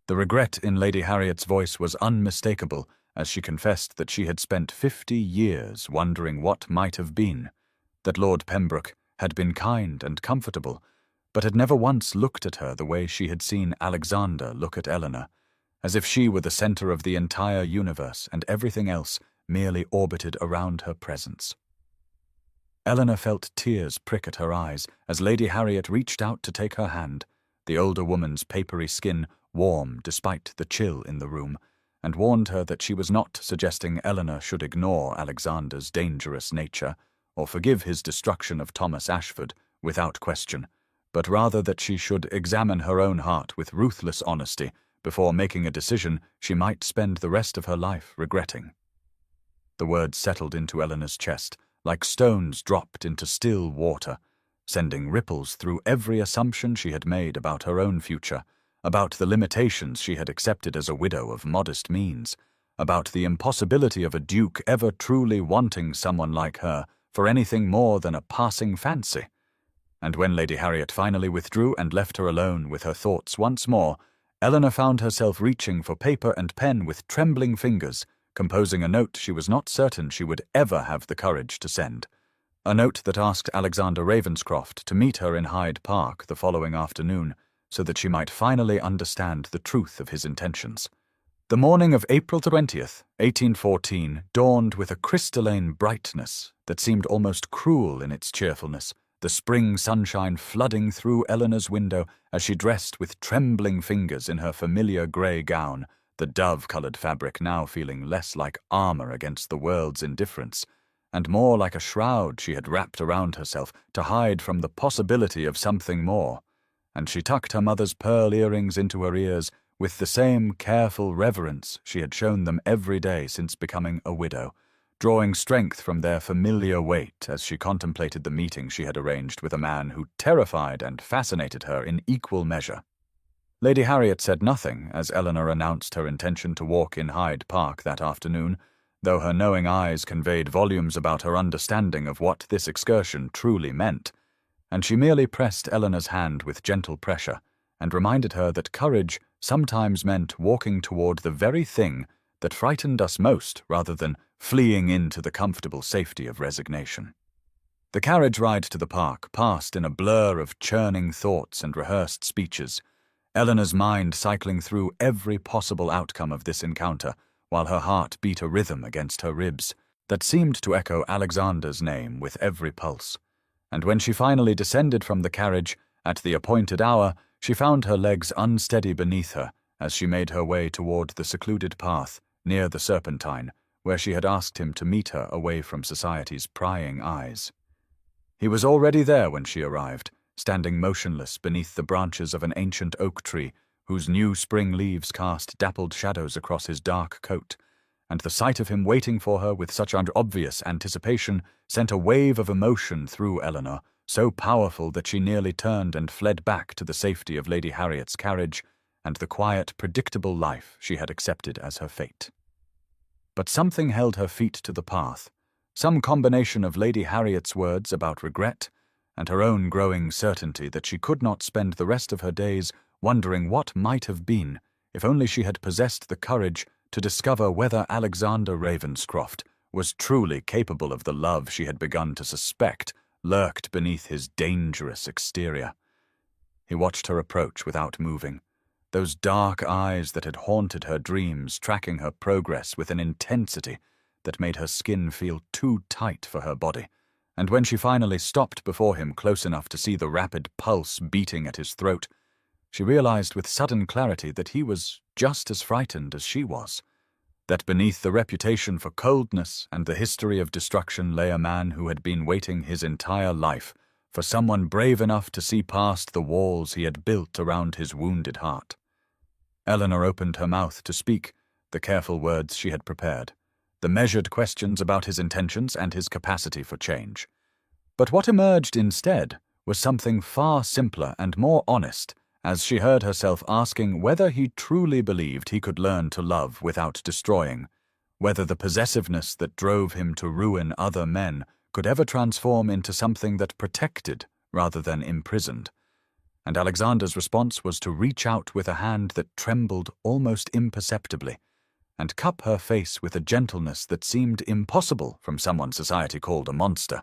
The regret in Lady Harriet's voice was unmistakable as she confessed that she had spent 50 years wondering what might have been, that Lord Pembroke had been kind and comfortable, but had never once looked at her the way she had seen Alexander look at Eleanor, as if she were the center of the entire universe and everything else merely orbited around her presence. Eleanor felt tears prick at her eyes as Lady Harriet reached out to take her hand, the older woman's papery skin warm despite the chill in the room, and warned her that she was not suggesting Eleanor should ignore Alexander's dangerous nature or forgive his destruction of Thomas Ashford without question, but rather that she should examine her own heart with ruthless honesty before making a decision she might spend the rest of her life regretting. The words settled into Eleanor's chest like stones dropped into still water, sending ripples through every assumption she had made about her own future, about the limitations she had accepted as a widow of modest means, about the impossibility of a duke ever truly wanting someone like her for anything more than a passing fancy. And when Lady Harriet finally withdrew and left her alone with her thoughts once more, Eleanor found herself reaching for paper and pen with trembling fingers, composing a note she was not certain she would ever have the courage to send. A note that asked Alexander Ravenscroft to meet her in Hyde Park the following afternoon, so that she might finally understand the truth of his intentions. The morning of April 20th, 1814, dawned with a crystalline brightness that seemed almost cruel in its cheerfulness, the spring sunshine flooding through Eleanor's window as she dressed with trembling fingers in her familiar grey gown, the dove-coloured fabric now feeling less like armour against the world's indifference, and more like a shroud she had wrapped around herself to hide from the possibility of something more. And she tucked her mother's pearl earrings into her ears with the same careful reverence she had shown them every day since becoming a widow, drawing strength from their familiar weight as she contemplated the meeting she had arranged with a man who terrified and fascinated her in equal measure. Lady Harriet said nothing as Eleanor announced her intention to walk in Hyde Park that afternoon, though her knowing eyes conveyed volumes about her understanding of what this excursion truly meant, and she merely pressed Eleanor's hand with gentle pressure and reminded her that courage sometimes meant walking toward the very thing that frightened us most rather than fleeing into the comfortable safety of resignation. The carriage ride to the park passed in a blur of churning thoughts and rehearsed speeches, Eleanor's mind cycling through every possible outcome of this encounter, while her heart beat a rhythm against her ribs that seemed to echo Alexander's name with every pulse. And when she finally descended from the carriage, at the appointed hour, she found her legs unsteady beneath her as she made her way toward the secluded path near the Serpentine, where she had asked him to meet her away from society's prying eyes. He was already there when she arrived, standing motionless beneath the branches of an ancient oak tree whose new spring leaves cast dappled shadows across his dark coat, and the sight of him waiting for her with such obvious anticipation sent a wave of emotion through Eleanor, so powerful that she nearly turned and fled back to the safety of Lady Harriet's carriage and the quiet, predictable life she had accepted as her fate. But something held her feet to the path, some combination of Lady Harriet's words about regret and her own growing certainty that she could not spend the rest of her days wondering what might have been if only she had possessed the courage to discover whether Alexander Ravenscroft was truly capable of the love she had begun to suspect lurked beneath his dangerous exterior. He watched her approach without moving, those dark eyes that had haunted her dreams tracking her progress with an intensity that made her skin feel too tight for her body, and when she finally stopped before him close enough to see the rapid pulse beating at his throat, she realized with sudden clarity that he was just as frightened as she was, that beneath the reputation for coldness and the history of destruction lay a man who had been waiting his entire life for someone brave enough to see past the walls he had built around his wounded heart. Eleanor opened her mouth to speak the careful words she had prepared, the measured questions about his intentions and his capacity for change. But what emerged instead was something far simpler and more honest, as she heard herself asking whether he truly believed he could learn to love without destroying, whether the possessiveness that drove him to ruin other men could ever transform into something that protected rather than imprisoned. And Alexander's response was to reach out with a hand that trembled almost imperceptibly, and cup her face with a gentleness that seemed impossible from someone society called a monster.